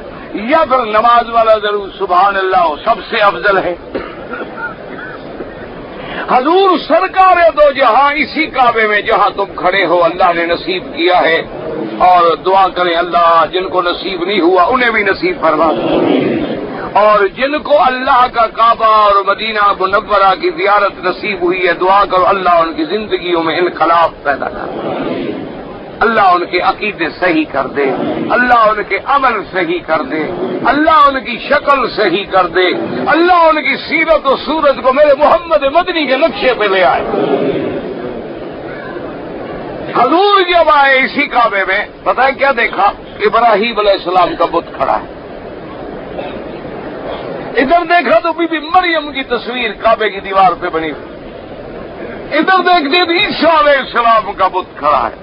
یا پھر نماز والا درود سبحان اللہ سب سے افضل ہے۔ حضور سرکار دو جہاں اسی کعبے میں جہاں تم کھڑے ہو اللہ نے نصیب کیا ہے، اور دعا کریں اللہ جن کو نصیب نہیں ہوا انہیں بھی نصیب فرما، اور جن کو اللہ کا کعبہ اور مدینہ منورہ کی زیارت نصیب ہوئی ہے دعا کرو اللہ ان کی زندگیوں میں انقلاب پیدا کر، اللہ ان کے عقیدے صحیح کر دے، اللہ ان کے عمل صحیح کر دے، اللہ ان کی شکل صحیح کر دے، اللہ ان کی سیرت و صورت کو میرے محمد مدنی کے نقشے پہ لے آئے۔ حضور جب آئے اسی کعبے میں پتہ ہے کیا دیکھا؟ ابراہیم علیہ السلام کا بت کھڑا ہے۔ ادھر دیکھا تو بی بی مریم کی تصویر کعبے کی دیوار پہ بنی ہوئی، ادھر دیکھتے تو عیسیٰ علیہ السلام کا بت کھڑا ہے۔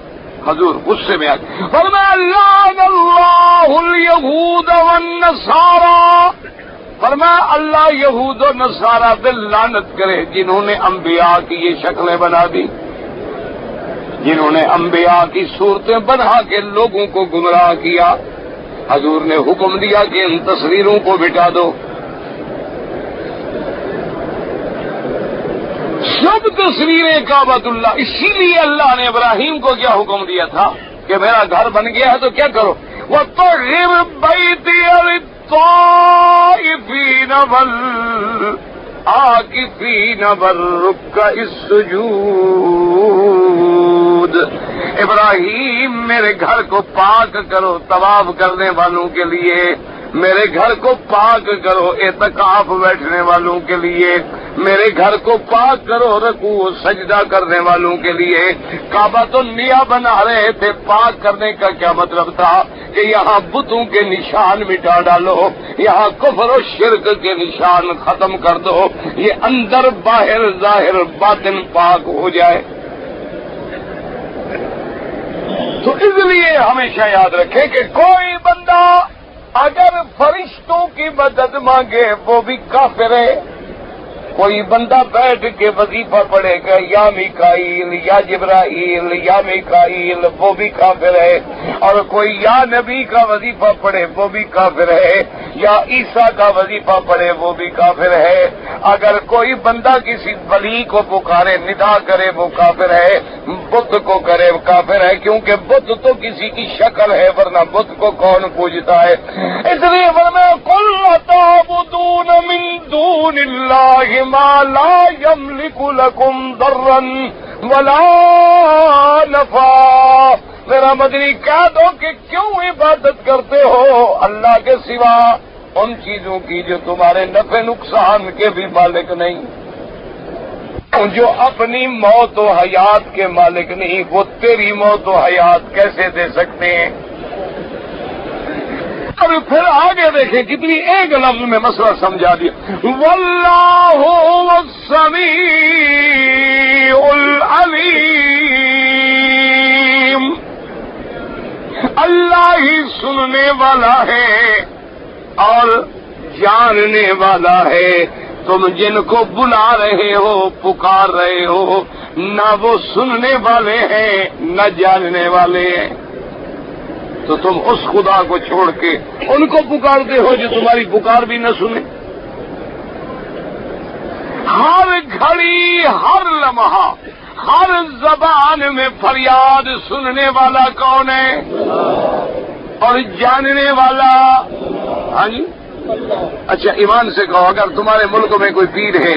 حضور غصے میں آئے فرمایا لعن اللہ الیہود والنصارى، فرمایا اللہ یہود و نصارہ پہ لعنت کرے جنہوں نے انبیاء کی یہ شکلیں بنا دی، جنہوں نے انبیاء کی صورتیں بنا کے لوگوں کو گمراہ کیا۔ حضور نے حکم دیا کہ ان تصویروں کو مٹا دو۔ سب تصویریں کعبۃ اللہ، اسی لیے اللہ نے ابراہیم کو کیا حکم دیا تھا کہ میرا گھر بن گیا ہے تو کیا کرو؟ وَطَهِّرْ بَيْتِيَ لِلطَّائِفِينَ وَالْعَاكِفِينَ وَالرُّكَّعِ السُّجُودِ، ابراہیم میرے گھر کو پاک کرو طواف کرنے والوں کے لیے، میرے گھر کو پاک کرو اعتکاف بیٹھنے والوں کے لیے، میرے گھر کو پاک کرو رکوع و سجدہ کرنے والوں کے لیے۔ کعبہ تو نیا بنا رہے تھے، پاک کرنے کا کیا مطلب تھا کہ یہاں بتوں کے نشان مٹا ڈالو، یہاں کفر و شرک کے نشان ختم کر دو، یہ اندر باہر ظاہر باطن پاک ہو جائے۔ تو اس لیے ہمیشہ یاد رکھیں کہ کوئی بندہ اگر فرشتوں کی مدد مانگے وہ بھی کافر ہے، کوئی بندہ بیٹھ کے وظیفہ پڑھے گا یا میکائیل یا جبرائیل یا میکائیل، وہ بھی کافر ہے، اور کوئی یا نبی کا وظیفہ پڑھے وہ بھی کافر ہے، یا عیسیٰ کا وظیفہ پڑھے وہ بھی کافر ہے۔ اگر کوئی بندہ کسی ولی کو پکارے، ندا کرے، وہ کافر ہے، بت کو کرے کافر ہے، کیونکہ بت تو کسی کی شکل ہے، ورنہ بت کو کون پوجتا ہے؟ اس لیے فرمایا قل تعبدون من دون اللہ ما لا یملک لکم ضرا ولا نفع۔ میرا مدنی کہہ دو کہ کیوں عبادت کرتے ہو اللہ کے سوا ان چیزوں کی جو تمہارے نفع نقصان کے بھی مالک نہیں، جو اپنی موت و حیات کے مالک نہیں، وہ تیری موت و حیات کیسے دے سکتے ہیں؟ اور پھر آگے دیکھیں کتنی ایک لفظ میں مسئلہ سمجھا دیا، واللہ السمیع العلیم، اللہ ہی سننے والا ہے اور جاننے والا ہے۔ تم جن کو بلا رہے ہو، پکار رہے ہو، نہ وہ سننے والے ہیں نہ جاننے والے ہیں، تو تم اس خدا کو چھوڑ کے ان کو پکارتے ہو جو تمہاری پکار بھی نہ سنے۔ ہر گھڑی، ہر لمحہ، ہر زبان میں فریاد سننے والا کون ہے اور جاننے والا؟ ہاں جی، اچھا ایمان سے کہو، اگر تمہارے ملک میں کوئی پیر ہے،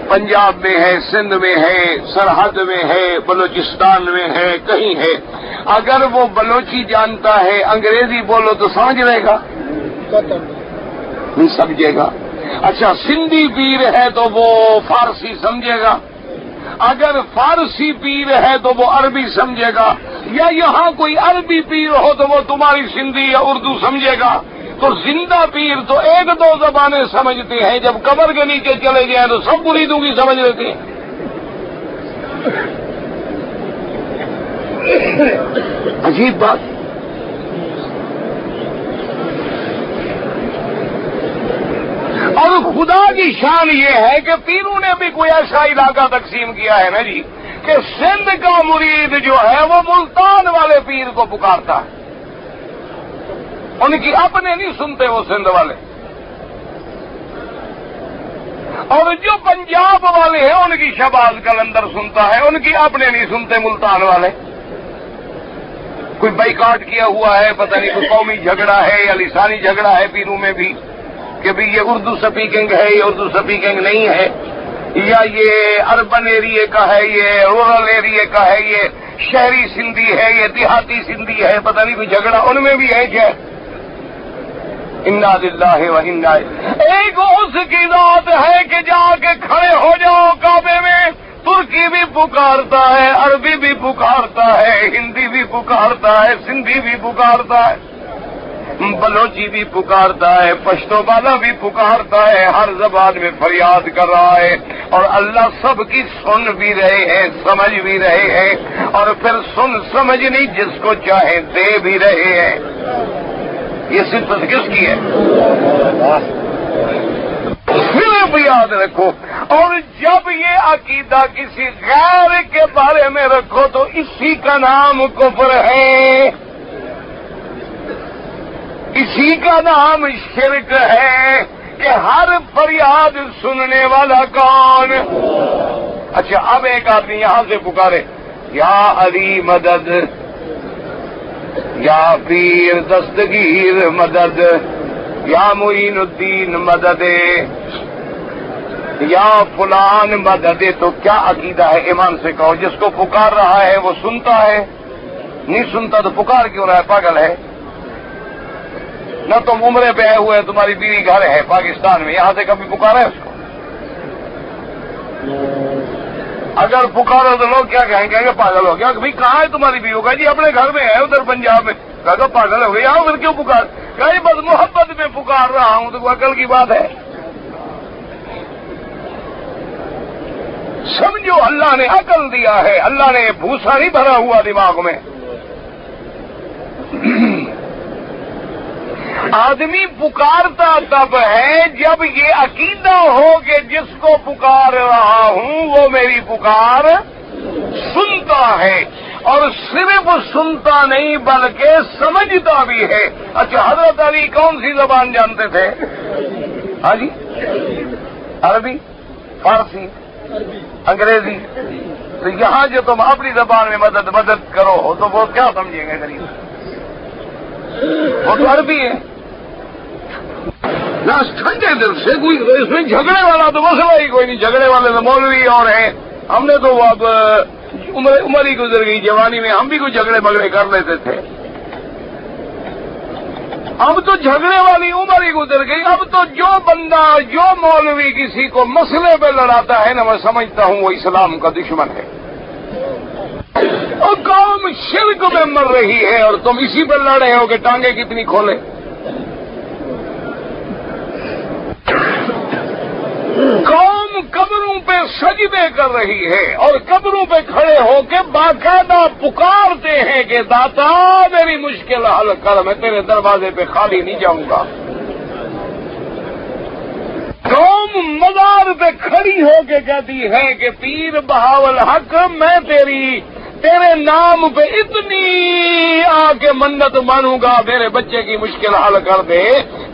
پنجاب میں ہے، سندھ میں ہے، سرحد میں ہے، بلوچستان میں ہے، کہیں ہے، اگر وہ بلوچی جانتا ہے، انگریزی بولو تو سمجھ لے گا؟ نہیں سمجھے گا۔ اچھا سندھی پیر ہے تو وہ فارسی سمجھے گا، اگر فارسی پیر ہے تو وہ عربی سمجھے گا، یا یہاں کوئی عربی پیر ہو تو وہ تمہاری سندھی یا اردو سمجھے گا۔ تو زندہ پیر تو ایک دو زبانیں سمجھتے ہیں، جب قبر کے نیچے چلے جائیں تو سب مریدوں کی سمجھ لیتے ہیں۔ عجیب بات۔ اور خدا کی شان یہ ہے کہ پیروں نے بھی کوئی ایسا علاقہ تقسیم کیا ہے نا جی، کہ سندھ کا مرید جو ہے وہ ملتان والے پیر کو پکارتا ہے، ان کی اپنے نہیں سنتے وہ سندھ والے، اور جو پنجاب والے ہیں ان کی شہباز کلندر سنتا ہے، ان کی اپنے نہیں سنتے ملتان والے۔ کوئی بائیکاٹ کیا ہوا ہے، پتہ نہیں کوئی قومی جھگڑا ہے یا لسانی جھگڑا ہے پیروں میں بھی، کہ بھی یہ اردو سپیکنگ ہے، یہ اردو سپیکنگ نہیں ہے، یا یہ اربن ایریے کا ہے، یہ رورل ایریے کا ہے، یہ شہری سندھی ہے، یہ دیہاتی سندھی ہے، پتہ نہیں کوئی جھگڑا ان میں بھی ہے کیا؟ انا للہ و انا ایک اس کی ذات ہے کہ جا کے کھڑے ہو جاؤ کعبے میں، ترکی بھی پکارتا ہے، عربی بھی پکارتا ہے، ہندی بھی پکارتا ہے، سندھی بھی پکارتا ہے، بلوچی بھی پکارتا ہے، پشتو والا بھی پکارتا ہے، ہر زبان میں فریاد کر رہا ہے، اور اللہ سب کی سن بھی رہے ہیں، سمجھ بھی رہے ہیں، اور پھر سن سمجھ نہیں جس کو چاہے دے بھی رہے ہیں۔ یہ صفت کس کی ہے؟ صرف یاد رکھو، اور جب یہ عقیدہ کسی غیر کے بارے میں رکھو تو اسی کا نام کفر ہے، اسی کا نام شرک ہے، کہ ہر فریاد سننے والا کون؟ اچھا اب ایک آدمی یہاں سے پکارے، یا علی مدد، یا پیر دستگیر مدد، یا معین الدین مدد، یا فلان مدد، تو کیا عقیدہ ہے؟ ایمان سے کہو، جس کو پکار رہا ہے وہ سنتا ہے؟ نہیں سنتا تو پکار کیوں رہا ہے؟ پاگل ہے؟ نہ تم عمرے پہ آئے ہوئے ہیں، تمہاری بیوی گھر ہے پاکستان میں، یہاں سے کبھی پکارا ہے اس کو؟ اگر پکارو تو لوگ کیا کہیں گے؟ پاگل ہو گیا۔ بھائی کہاں ہے تمہاری بیوی؟ ہوگا جی اپنے گھر میں ہے ادھر پنجاب میں۔ کہا پاگل ہو گیا، یہاں پھر کیوں پکار؟ کہیں بس محبت میں پکار رہا ہوں، تو عقل کی بات ہے؟ سمجھو اللہ نے عقل دیا ہے، اللہ نے بھوسا نہیں بھرا ہوا دماغ میں۔ آدمی پکارتا تب ہے جب یہ عقیدہ ہو کہ جس کو پکار رہا ہوں وہ میری پکار سنتا ہے، اور صرف سنتا نہیں بلکہ سمجھتا بھی ہے۔ اچھا، حضرت علی کون سی زبان جانتے تھے؟ ہاں جی، عربی، فارسی، انگریزی۔ تو یہاں جو تم اپنی زبان میں مدد کرو تو وہ کیا سمجھیں گے غریب؟ وہ تو عربی ہے۔ ٹھنڈے دل سے کوئی اس میں جھگڑے والا تو مسئلہ ہی کوئی نہیں، جھگڑے والے تو مولوی اور ہیں۔ ہم نے تو اب عمر ہی گزر گئی، جوانی میں ہم بھی کوئی جھگڑے بگڑے کر لیتے تھے۔ اب تو جھگڑے والی عمر ہی گزر گئی۔ اب تو جو بندہ، جو مولوی کسی کو مسئلے پہ لڑاتا ہے نا، میں سمجھتا ہوں وہ اسلام کا دشمن ہے۔ اور قوم شرک میں مر رہی ہے اور تم اسی پر لڑ رہے ہو کہ ٹانگیں کتنی کھولے۔ قوم قبروں پہ سجدے کر رہی ہے اور قبروں پہ کھڑے ہو کے باقاعدہ پکارتے ہیں کہ داتا میری مشکل حل کر، میں تیرے دروازے پہ خالی نہیں جاؤں گا۔ قوم مزار پہ کھڑی ہو کے کہتی ہے کہ پیر بہاول حق، میں تیرے نام پہ اتنی آ کے منت مانوں گا، میرے بچے کی مشکل حل کر دے۔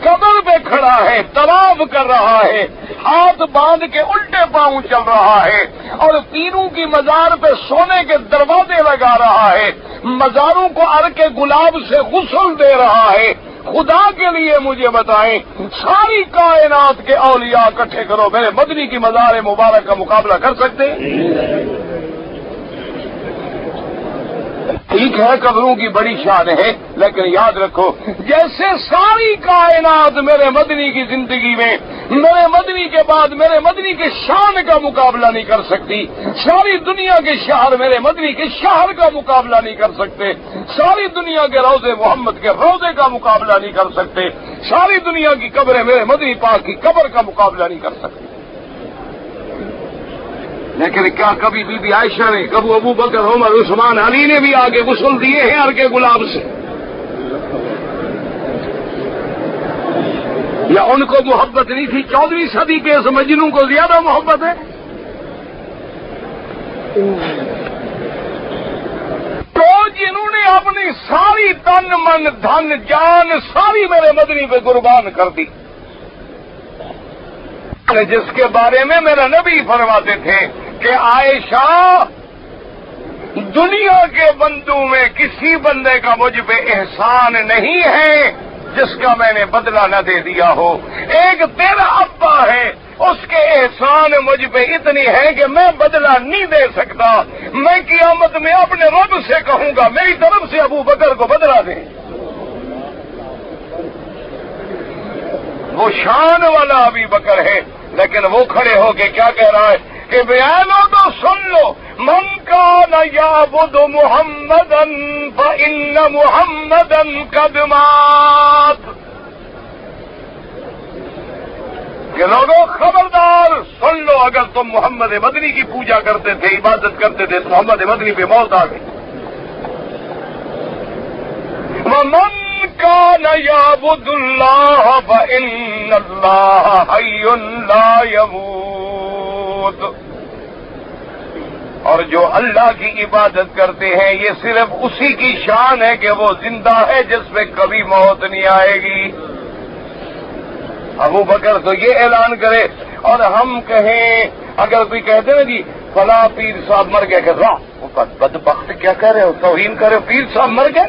قبر پہ کھڑا ہے، طواف کر رہا ہے، ہاتھ باندھ کے الٹے پاؤں چل رہا ہے، اور پیروں کی مزار پہ سونے کے دروازے لگا رہا ہے، مزاروں کو ار کے گلاب سے غسل دے رہا ہے۔ خدا کے لیے مجھے بتائیں، ساری کائنات کے اولیاء اکٹھے کرو، میرے مدنی کی مزار مبارک کا مقابلہ کر سکتے؟ ٹھیک ہے، قبروں کی بڑی شان ہے، لیکن یاد رکھو جیسے ساری کائنات میرے مدنی کی زندگی میں، میرے مدنی کے بعد میرے مدنی کے شان کا مقابلہ نہیں کر سکتی، ساری دنیا کے شہر میرے مدنی کے شہر کا مقابلہ نہیں کر سکتے، ساری دنیا کے روضے محمد کے روضے کا مقابلہ نہیں کر سکتے، ساری دنیا کی قبریں میرے مدنی پاک کی قبر کا مقابلہ نہیں کر سکتے۔ لیکن کیا کبھی بی بی عائشہ نے، کبھی ابو بکر، عمر، عثمان، علی نے بھی آگے غسل دیے ہیں ہر کے گلاب سے؟ یا ان کو محبت نہیں تھی؟ 14ویں صدی کے اس مجنوں کو زیادہ محبت ہے؟ تو جنہوں نے اپنی ساری تن من دھن جان ساری میرے مدنی پہ قربان کر دی، جس کے بارے میں میرا نبی فرماتے تھے کہ عائشہ، دنیا کے بندوں میں کسی بندے کا مجھ پہ احسان نہیں ہے جس کا میں نے بدلہ نہ دے دیا ہو۔ ایک تیرا ابا ہے، اس کے احسان مجھ پہ اتنی ہے کہ میں بدلہ نہیں دے سکتا۔ میں قیامت میں اپنے رب سے کہوں گا میری طرف سے ابو بکر کو بدلہ دیں۔ وہ شان والا ابی بکر ہے، لیکن وہ کھڑے ہو کے کیا کہہ رہا ہے کہ بیانو تو سن لو، من کان یعبد محمدا فإن محمدا قد مات۔ کہ لوگوں خبردار سن لو، اگر تم محمد مدنی کی پوجا کرتے تھے، عبادت کرتے تھے، تو محمد مدنی پہ موت آ گئی۔ ومن کان یعبد اللہ فإن اللہ حی لا یموت۔ اور جو اللہ کی عبادت کرتے ہیں یہ صرف اسی کی شان ہے کہ وہ زندہ ہے جس میں کبھی موت نہیں آئے گی۔ ابو بکر تو یہ اعلان کرے اور ہم کہیں، اگر کوئی کہتے نا جی فلاں پیر صاحب مر گئے، کہ واہ بدبخت کیا کہہ رہے ہو، توہین کر رہے ہو، پیر صاحب مر گئے؟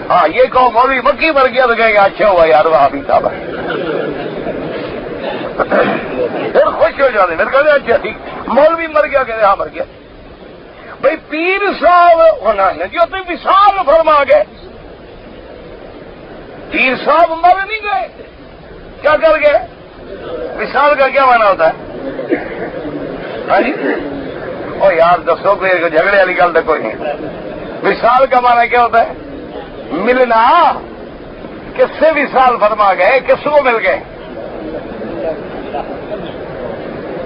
ہاں یہ کہو مولوی مکی مر گیا تو کہیں گے اچھا ہوا یار وہاں بھی صاحب ہے، پھر خوش ہو جاتے، پھر کہتے اچھا ٹھیک مولوی مر گیا، کہتے ہاں مر گیا۔ بھائی پیر صاحب ہونا ہے جو تم وصال فرما گئے، پیر صاحب مر نہیں گئے، کیا کر گئے؟ وصال کا کیا معنی ہوتا ہے؟ ہاں جی او یار دسو کوئی جھگڑے والی گل تو کوئی نہیں۔ وصال کا معنی کیا ہوتا ہے؟ ملنا۔ کس سے وصال فرما گئے، کس کو مل گئے؟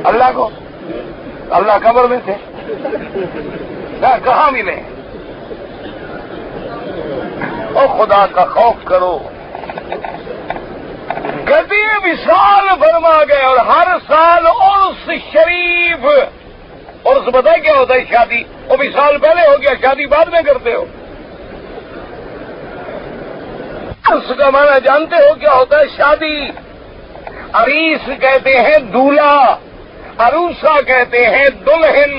اللہ کو۔ اللہ قبر میں تھے، کہاں ملے؟ اور خدا کا خوف کرو. کہتی ہے وصال فرما گئے اور ہر سال عرس شریف. عرس بتائے کیا ہوتا ہے؟ شادی. وہ وصال پہلے ہو گیا، شادی بعد میں کرتے ہو. عرس کا معنی جانتے ہو کیا ہوتا ہے؟ شادی. عریس کہتے ہیں دولہا، عروسہ کہتے ہیں دلہن.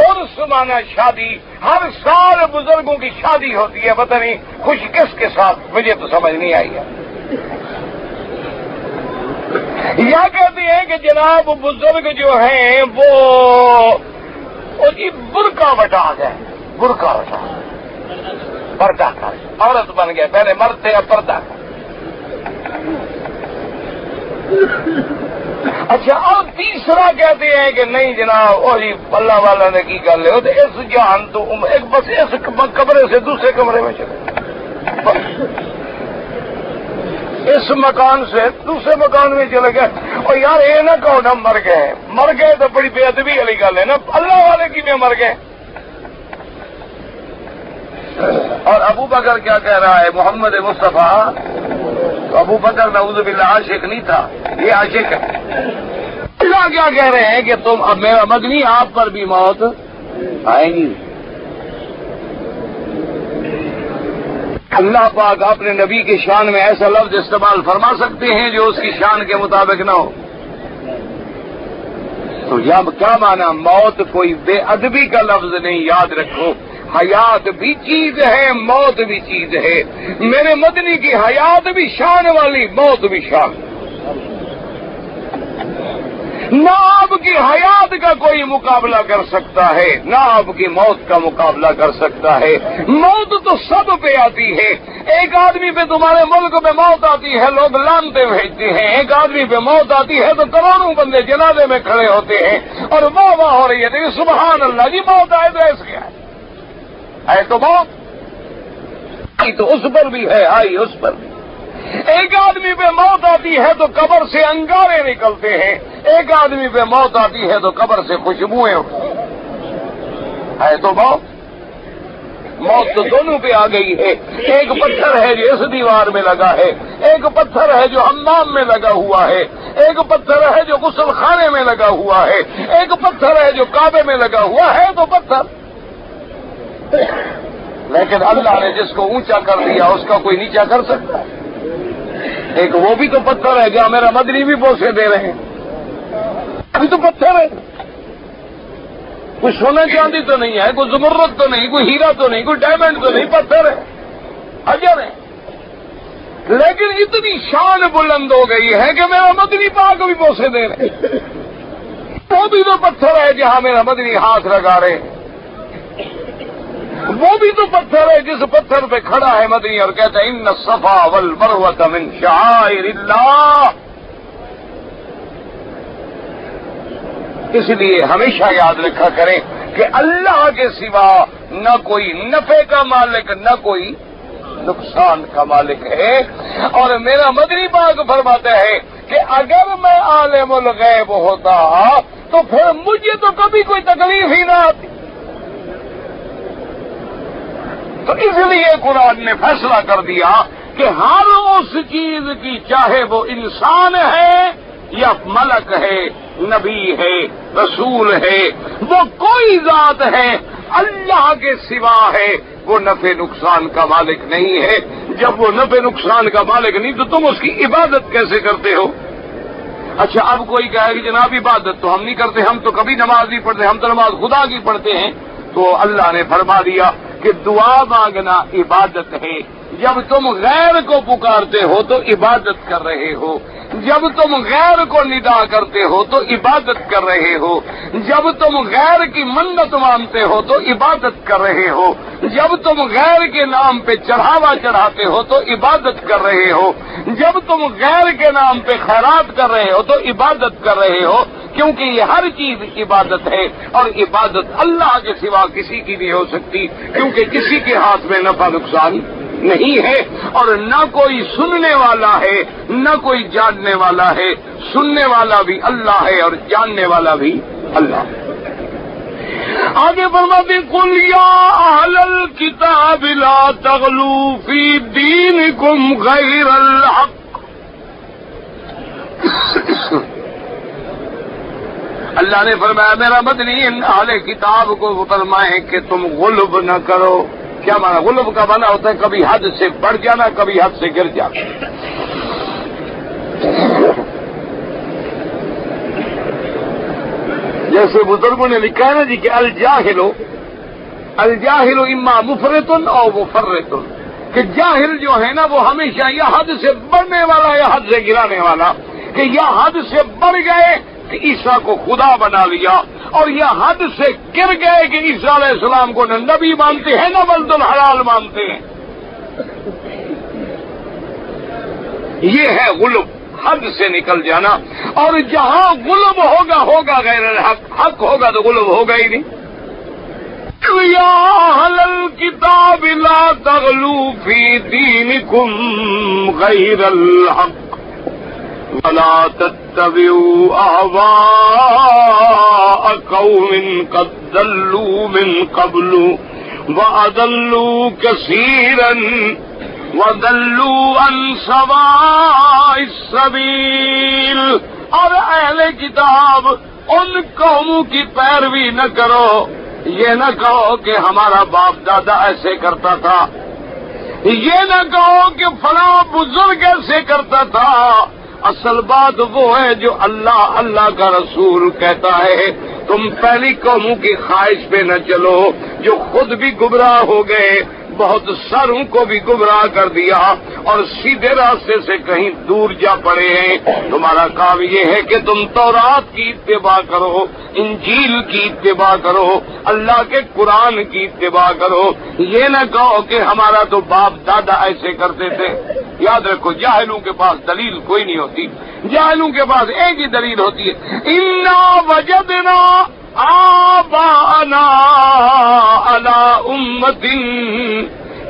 عرس مانا شادی. ہر سال بزرگوں کی شادی ہوتی ہے، پتہ نہیں خوش کس کے ساتھ، مجھے تو سمجھ نہیں آئی ہے. یا کہتے ہیں کہ جناب بزرگ جو ہیں وہ جی برقع بٹا گئے، برقع بٹا پردہ کا عورت بن گئے. پہلے مرد تھے اب پردہ. اچھا، اور تیسرا کہتے ہیں کہ نہیں جناب، اور جی اللہ والا نے کی گل ہے، اس جہان تو ایک بس اس کمرے سے دوسرے کمرے میں چلے، اس مکان سے دوسرے مکان میں چلے گئے. اور یار یہ نہ کہو نا مر گئے، مر گئے تو بڑی بے ادبی والی گل ہے نا. اللہ والے کی میں مر گئے. اور ابو بکر کیا کہہ رہا ہے؟ محمد مصطفیٰ. تو ابو بکر نعوذ باللہ عاشق نہیں تھا، یہ عاشق ہے. اللہ کیا کہہ رہے ہیں کہ تم اب میرا مدنی آپ پر بھی موت آئے گی. اللہ پاک اپنے نبی کی شان میں ایسا لفظ استعمال فرما سکتے ہیں جو اس کی شان کے مطابق نہ ہو. تو یہ کیا مانا؟ موت کوئی بے ادبی کا لفظ نہیں، یاد رکھو. حیات بھی چیز ہے، موت بھی چیز ہے. میرے مدنی کی حیات بھی شان والی، موت بھی شان. نہ آپ کی حیات کا کوئی مقابلہ کر سکتا ہے، نہ آپ کی موت کا مقابلہ کر سکتا ہے. موت تو سب پہ آتی ہے. ایک آدمی پہ تمہارے ملک میں موت آتی ہے، لوگ لانتے بھیجتے ہیں. ایک آدمی پہ موت آتی ہے تو کروڑوں بندے جنازے میں کھڑے ہوتے ہیں اور واہ واہ ہو رہی ہے. سبحان اللہ جی، موت آئے تو ایسے کیا ہے تو موت آئی تو اس پر بھی ہے، آئی اس پر بھی. ایک آدمی پہ موت آتی ہے تو قبر سے انگارے نکلتے ہیں. ایک آدمی پہ موت آتی ہے تو قبر سے خوشبوئیں ہے تو موت. موت تو دونوں پہ آ گئی ہے. ایک پتھر ہے جو اس دیوار میں لگا ہے، ایک پتھر ہے جو حمام میں لگا ہوا ہے، ایک پتھر ہے جو غسل خانے میں لگا ہوا ہے، ایک پتھر ہے جو کعبے میں لگا ہوا ہے. تو پتھر، لیکن اللہ نے جس کو اونچا کر دیا اس کا کوئی نیچا کر سکتا ہے. ایک وہ بھی تو پتھر ہے جہاں میرا مدنی بھی بوسے دے رہے ہیں، ابھی تو پتھر ہے. کوئی سونا چاندی تو نہیں ہے، کوئی زمرد تو نہیں، کوئی ہیرا تو نہیں، کوئی ڈائمنڈ تو نہیں، پتھر ہے، اجر ہے. لیکن اتنی شان بلند ہو گئی ہے کہ میرا مدنی پاک بھی بوسے دے رہے ہیں. وہ بھی تو پتھر ہے جہاں میرا مدنی ہاتھ لگا رہے ہیں. وہ بھی تو پتھر ہے جس پتھر پہ کھڑا ہے مدنی اور کہتا ہے ان الصفا والمروہ من شعائر اللہ. اس لیے ہمیشہ یاد رکھا کریں کہ اللہ کے سوا نہ کوئی نفع کا مالک نہ کوئی نقصان کا مالک ہے. اور میرا مدنی پاک فرماتا ہے کہ اگر میں عالم الغیب ہوتا تو پھر مجھے تو کبھی کوئی تکلیف ہی نہ آتی. تو اس لیے قرآن نے فیصلہ کر دیا کہ ہر اس چیز کی، چاہے وہ انسان ہے یا ملک ہے، نبی ہے، رسول ہے، وہ کوئی ذات ہے اللہ کے سوا ہے، وہ نفع نقصان کا مالک نہیں ہے. جب وہ نفع نقصان کا مالک نہیں تو تم اس کی عبادت کیسے کرتے ہو؟ اچھا، اب کوئی کہے کہ جناب عبادت تو ہم نہیں کرتے، ہم تو کبھی نماز نہیں پڑھتے، ہم تو نماز خدا کی پڑھتے ہیں. تو اللہ نے فرما دیا کہ دعا مانگنا عبادت ہے. جب تم غیر کو پکارتے ہو تو عبادت کر رہے ہو. جب تم غیر کو ندا کرتے ہو تو عبادت کر رہے ہو. جب تم غیر کی منت مانتے ہو تو عبادت کر رہے ہو. جب تم غیر کے نام پہ چڑھاوا چڑھاتے ہو تو عبادت کر رہے ہو. جب تم غیر کے نام پہ خیرات کر رہے ہو تو عبادت کر رہے ہو. کیونکہ یہ ہر چیز عبادت ہے اور عبادت اللہ کے سوا کسی کی نہیں ہو سکتی، کیونکہ کسی کے ہاتھ میں نفع نقصان نہیں ہے اور نہ کوئی سننے والا ہے نہ کوئی جاننے والا ہے. سننے والا بھی اللہ ہے اور جاننے والا بھی اللہ ہے. آگے فرماتے قل یا اہل الکتاب لا تغلوا فی دینکم غیر الحق. اللہ نے فرمایا میرا مدنی ان اہل کتاب کو فرمائیں کہ تم غلب نہ کرو. کیا مانا غلب کا مانا ہوتا ہے کبھی حد سے بڑھ جانا کبھی حد سے گر جانا. جیسے بزرگوں نے لکھا ہے نا جی کہ الجاہل اما مفرط اور مفرط، کہ جاہل جو ہے نا وہ ہمیشہ یا حد سے بڑھنے والا یا حد سے گرانے والا، کہ یا حد سے بڑھ گئے کہ عیسیٰ کو خدا بنا لیا، اور یا حد سے گر گئے کہ عیسیٰ علیہ السلام کو نہ نبی مانتے ہیں نہ ولد الحلال مانتے ہیں. یہ ہے غلب، حد سے نکل جانا. اور جہاں غلب ہوگا غیر الحق، حق ہوگا تو غلب ہوگا ہی نہیں. یا اہل الکتاب لا تغلوا فی دینکم غیر الحق ولا تتبعوا اهواء قوم قد ضلوا من قبل واضلوا كثيرا وضلوا عن سواء السبيل. اور اہل کتاب ان قوموں کی پیروی نہ کرو، یہ نہ کہو کہ ہمارا باپ دادا ایسے کرتا تھا، یہ نہ کہو کہ فلاں بزرگ ایسے کرتا تھا. اصل بات وہ ہے جو اللہ کا رسول کہتا ہے. تم پہلی قوموں کی خواہش پہ نہ چلو جو خود بھی گمراہ ہو گئے، بہت سروں کو بھی گمراہ کر دیا اور سیدھے راستے سے کہیں دور جا پڑے ہیں. تمہارا کام یہ ہے کہ تم تورات کی اتباع کرو، انجیل کی اتباع کرو، اللہ کے قرآن کی اتباع کرو. یہ نہ کہو کہ ہمارا تو باپ دادا ایسے کرتے تھے. یاد رکھو جاہلوں کے پاس دلیل کوئی نہیں ہوتی، جاہلوں کے پاس ایک ہی دلیل ہوتی ہے، انا وجدنا آباءنا علی امۃ،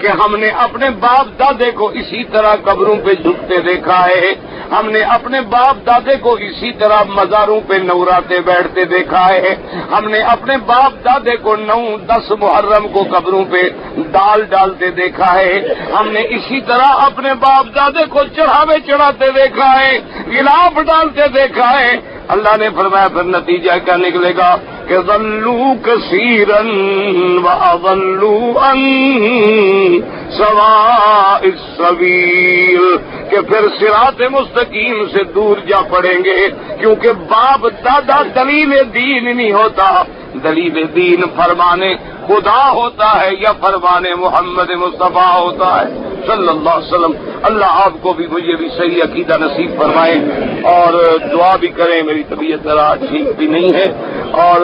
کہ ہم نے اپنے باپ دادے کو اسی طرح قبروں پہ جھکتے دیکھا ہے، ہم نے اپنے باپ دادے کو اسی طرح مزاروں پہ نوراتے بیٹھتے دیکھا ہے، ہم نے اپنے باپ دادے کو 9-10 محرم کو قبروں پہ دال ڈالتے دیکھا ہے، ہم نے اسی طرح اپنے باپ دادے کو چڑھاوے چڑھاتے دیکھا ہے، غلاف ڈالتے دیکھا ہے. اللہ نے فرمایا پھر نتیجہ کیا نکلے گا کہ ضلوا کثیرا واضلوا عن سواء السبیل، کہ پھر صراط مستقیم سے دور جا پڑیں گے. کیونکہ باپ دادا دلیل دین نہیں ہوتا، دلیل دین فرمانے خدا ہوتا ہے یا فرمانے محمد مصطفیٰ ہوتا ہے صلی اللہ علیہ وسلم. اللہ آپ کو بھی مجھے بھی صحیح عقیدہ نصیب فرمائے اور دعا بھی کریں. میری طبیعت ذرا ٹھیک بھی نہیں ہے اور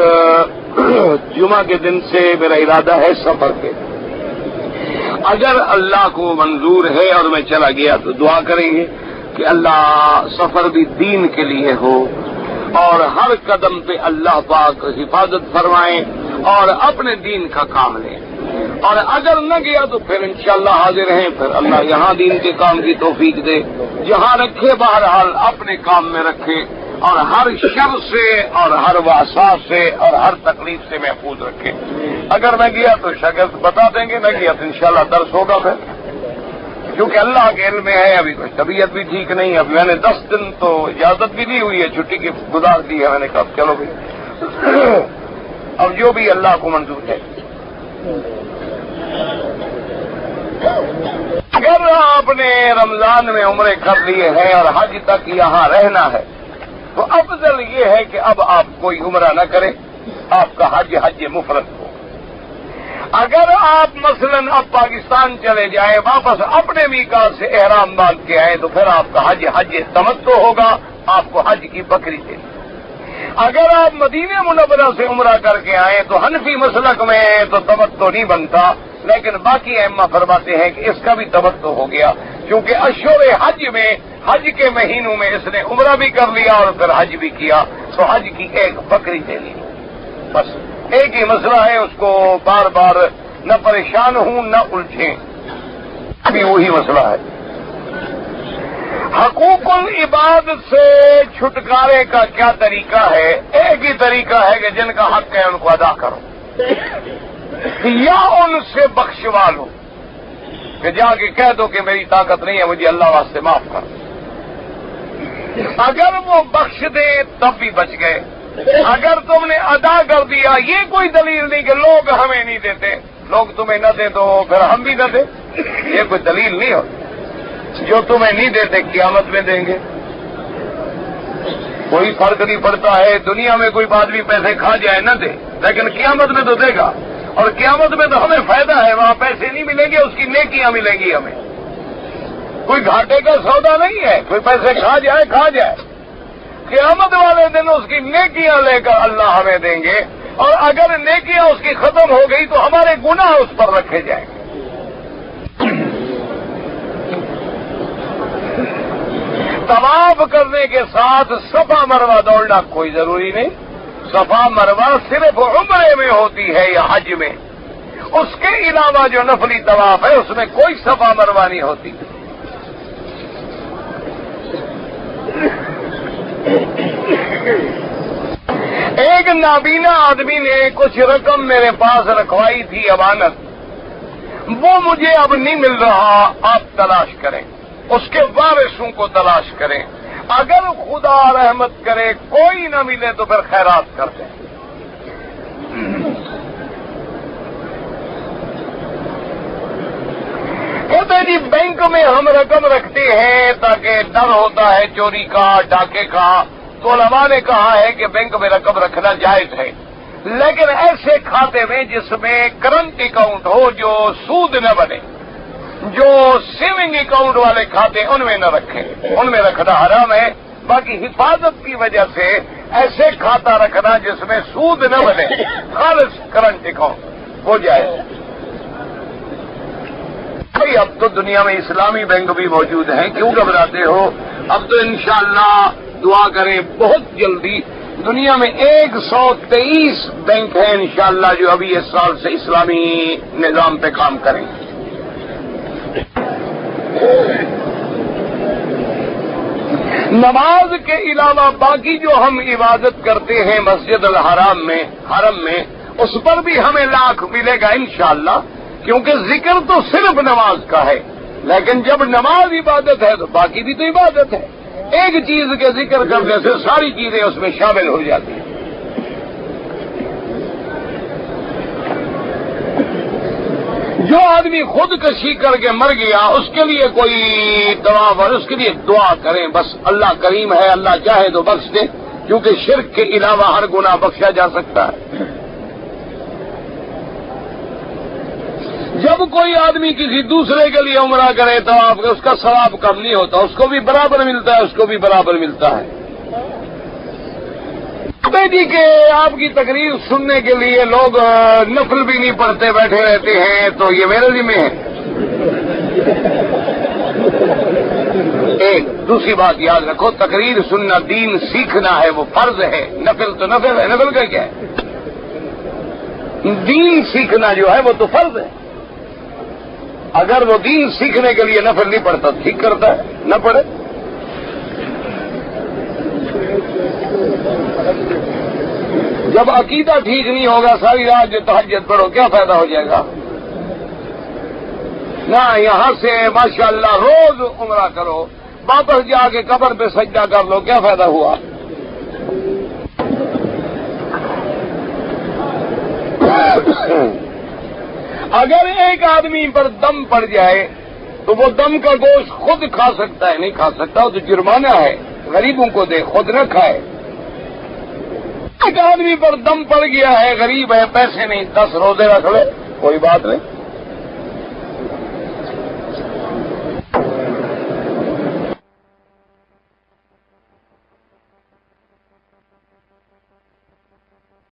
جمعہ کے دن سے میرا ارادہ ہے سفر کے. اگر اللہ کو منظور ہے اور میں چلا گیا تو دعا کریں گے کہ اللہ سفر بھی دین کے لیے ہو اور ہر قدم پہ اللہ پاک حفاظت فرمائیں اور اپنے دین کا کام لیں. اور اگر نہ گیا تو پھر انشاءاللہ حاضر ہیں. پھر اللہ یہاں دین کے کام کی توفیق دے. جہاں رکھے بہرحال اپنے کام میں رکھے اور ہر شر سے اور ہر واساس سے اور ہر تکلیف سے محفوظ رکھے. اگر میں گیا تو شاگرد بتا دیں گے، نہ گیا تو انشاءاللہ درس ہوگا. پھر کیونکہ اللہ کے علم میں ہے ابھی کچھ طبیعت بھی ٹھیک نہیں. اب میں نے 10 دن تو اجازت بھی دی ہوئی ہے، چھٹی کی گزار دی ہے. میں نے کہا چلو بھائی اب جو بھی اللہ کو منظور ہے. اگر آپ نے رمضان میں عمرے کر لیے ہیں اور حج تک یہاں رہنا ہے تو افضل یہ ہے کہ اب آپ کوئی عمرہ نہ کریں، آپ کا حج مفرد ہو. اگر آپ مثلا اب پاکستان چلے جائیں واپس اپنے میقات سے احرام باندھ کے آئے تو پھر آپ کا حج تمتع ہوگا، آپ کو حج کی بکری دینی. اگر آپ مدینہ منورہ سے عمرہ کر کے آئیں تو حنفی مسلک میں تو تمتع نہیں بنتا، لیکن باقی ائمہ فرماتے ہیں کہ اس کا بھی تمتع ہو گیا، کیونکہ اشہر حج میں حج کے مہینوں میں اس نے عمرہ بھی کر لیا اور پھر حج بھی کیا، تو حج کی ایک بکری دے لی. بس ایک ہی مسئلہ ہے، اس کو بار بار نہ پریشان ہوں نہ الجھیں، ابھی وہی مسئلہ ہے. حقوق العباد سے چھٹکارے کا کیا طریقہ ہے؟ ایک ہی طریقہ ہے کہ جن کا حق ہے ان کو ادا کرو. یا ان سے بخشوا لو کہ جا کے کہہ دو کہ میری طاقت نہیں ہے، مجھے اللہ واسطے معاف کر۔ اگر وہ بخش دے تب بھی بچ گئے، اگر تم نے ادا کر دیا یہ کوئی دلیل نہیں کہ لوگ ہمیں نہیں دیتے، لوگ تمہیں نہ دے تو پھر ہم بھی نہ دیں، یہ کوئی دلیل نہیں ہو۔ جو تمہیں نہیں دیتے قیامت میں دیں گے، کوئی فرق نہیں پڑتا ہے۔ دنیا میں کوئی آدمی پیسے کھا جائے نہ دے، لیکن قیامت میں تو دے گا، اور قیامت میں تو ہمیں فائدہ ہے، وہاں پیسے نہیں ملیں گے، اس کی نیکیاں ملیں گی ہمیں۔ کوئی گھاٹے کا سودا نہیں ہے، کوئی پیسے کھا جائے، قیامت والے دن اس کی نیکیاں لے کر اللہ ہمیں دیں گے، اور اگر نیکیاں اس کی ختم ہو گئی تو ہمارے گناہ اس پر رکھے جائیں گے۔ طواف کرنے کے ساتھ صفا مروہ دوڑنا کوئی ضروری نہیں، صفا مروہ صرف عمرے میں ہوتی ہے یا حج میں، اس کے علاوہ جو نفلی طواف ہے اس میں کوئی صفا مروہ نہیں ہوتی۔ ایک نابینا آدمی نے کچھ رقم میرے پاس رکھوائی تھی امانت، وہ مجھے اب نہیں مل رہا، آپ تلاش کریں، اس کے وارثوں کو تلاش کریں، اگر خدا رحمت کرے کوئی نہ ملے تو پھر خیرات کر دیں۔ کہتے جی بینک میں ہم رقم رکھتے ہیں تاکہ ڈر ہوتا ہے چوری کا، ڈاکے کا، تو علماء نے کہا ہے کہ بینک میں رقم رکھنا جائز ہے، لیکن ایسے کھاتے میں جس میں کرنٹ اکاؤنٹ ہو، جو سود نہ بنے، جو سیونگ اکاؤنٹ والے کھاتے ان میں نہ رکھیں، ان میں رکھنا حرام ہے۔ باقی حفاظت کی وجہ سے ایسے کھاتا رکھنا جس میں سود نہ بنے، خالص کرنٹ اکاؤنٹ، وہ جائز ہے۔ اب تو دنیا میں اسلامی بینک بھی موجود ہیں، کیوں گھبراتے ہو؟ اب تو انشاءاللہ دعا کریں بہت جلدی دنیا میں 123 بینک ہیں انشاءاللہ جو ابھی اس سال سے اسلامی نظام پہ کام کریں۔ نماز کے علاوہ باقی جو ہم عبادت کرتے ہیں مسجد الحرام میں، حرم میں، اس پر بھی ہمیں لاکھ ملے گا انشاءاللہ، کیونکہ ذکر تو صرف نماز کا ہے، لیکن جب نماز عبادت ہے تو باقی بھی تو عبادت ہے۔ ایک چیز کے ذکر کرنے سے ساری چیزیں اس میں شامل ہو جاتی ہیں۔ جو آدمی خودکشی کر کے مر گیا اس کے لیے کوئی دعا اور اس کے لیے دعا کریں، بس اللہ کریم ہے، اللہ چاہے تو بخش دے، کیونکہ شرک کے علاوہ ہر گناہ بخشا جا سکتا ہے۔ جب کوئی آدمی کسی دوسرے کے لیے عمرہ کرے تو اس کا ثواب کم نہیں ہوتا، اس کو بھی برابر ملتا ہے، اس کو بھی برابر ملتا ہے۔ جی کہ آپ کی تقریر سننے کے لیے لوگ نفل بھی نہیں پڑھتے بیٹھے رہتے ہیں، تو یہ میرے ذمہ ہے۔ ایک دوسری بات یاد رکھو، تقریر سننا دین سیکھنا ہے، وہ فرض ہے، نفل تو نفل ہے، نفل کا کیا ہے؟ دین سیکھنا جو ہے وہ تو فرض ہے۔ اگر وہ دین سیکھنے کے لیے نفل نہیں پڑھتا ٹھیک کرتا ہے، نہ پڑھے۔ جب عقیدہ ٹھیک نہیں ہوگا ساری رات جو تہجد پڑھو کیا فائدہ ہو جائے گا؟ نہ یہاں سے ماشاءاللہ روز عمرہ کرو، واپس جا کے قبر پہ سجدہ کر لو، کیا فائدہ ہوا؟ اگر ایک آدمی پر دم پڑ جائے تو وہ دم کا گوشت خود کھا سکتا ہے؟ نہیں کھا سکتا، وہ تو جرمانہ ہے، غریبوں کو دے، خود نہ کھائے۔ ایک آدمی پر دم پڑ گیا ہے، غریب ہے، پیسے نہیں، 10 روزے رکھ لے، کوئی بات نہیں۔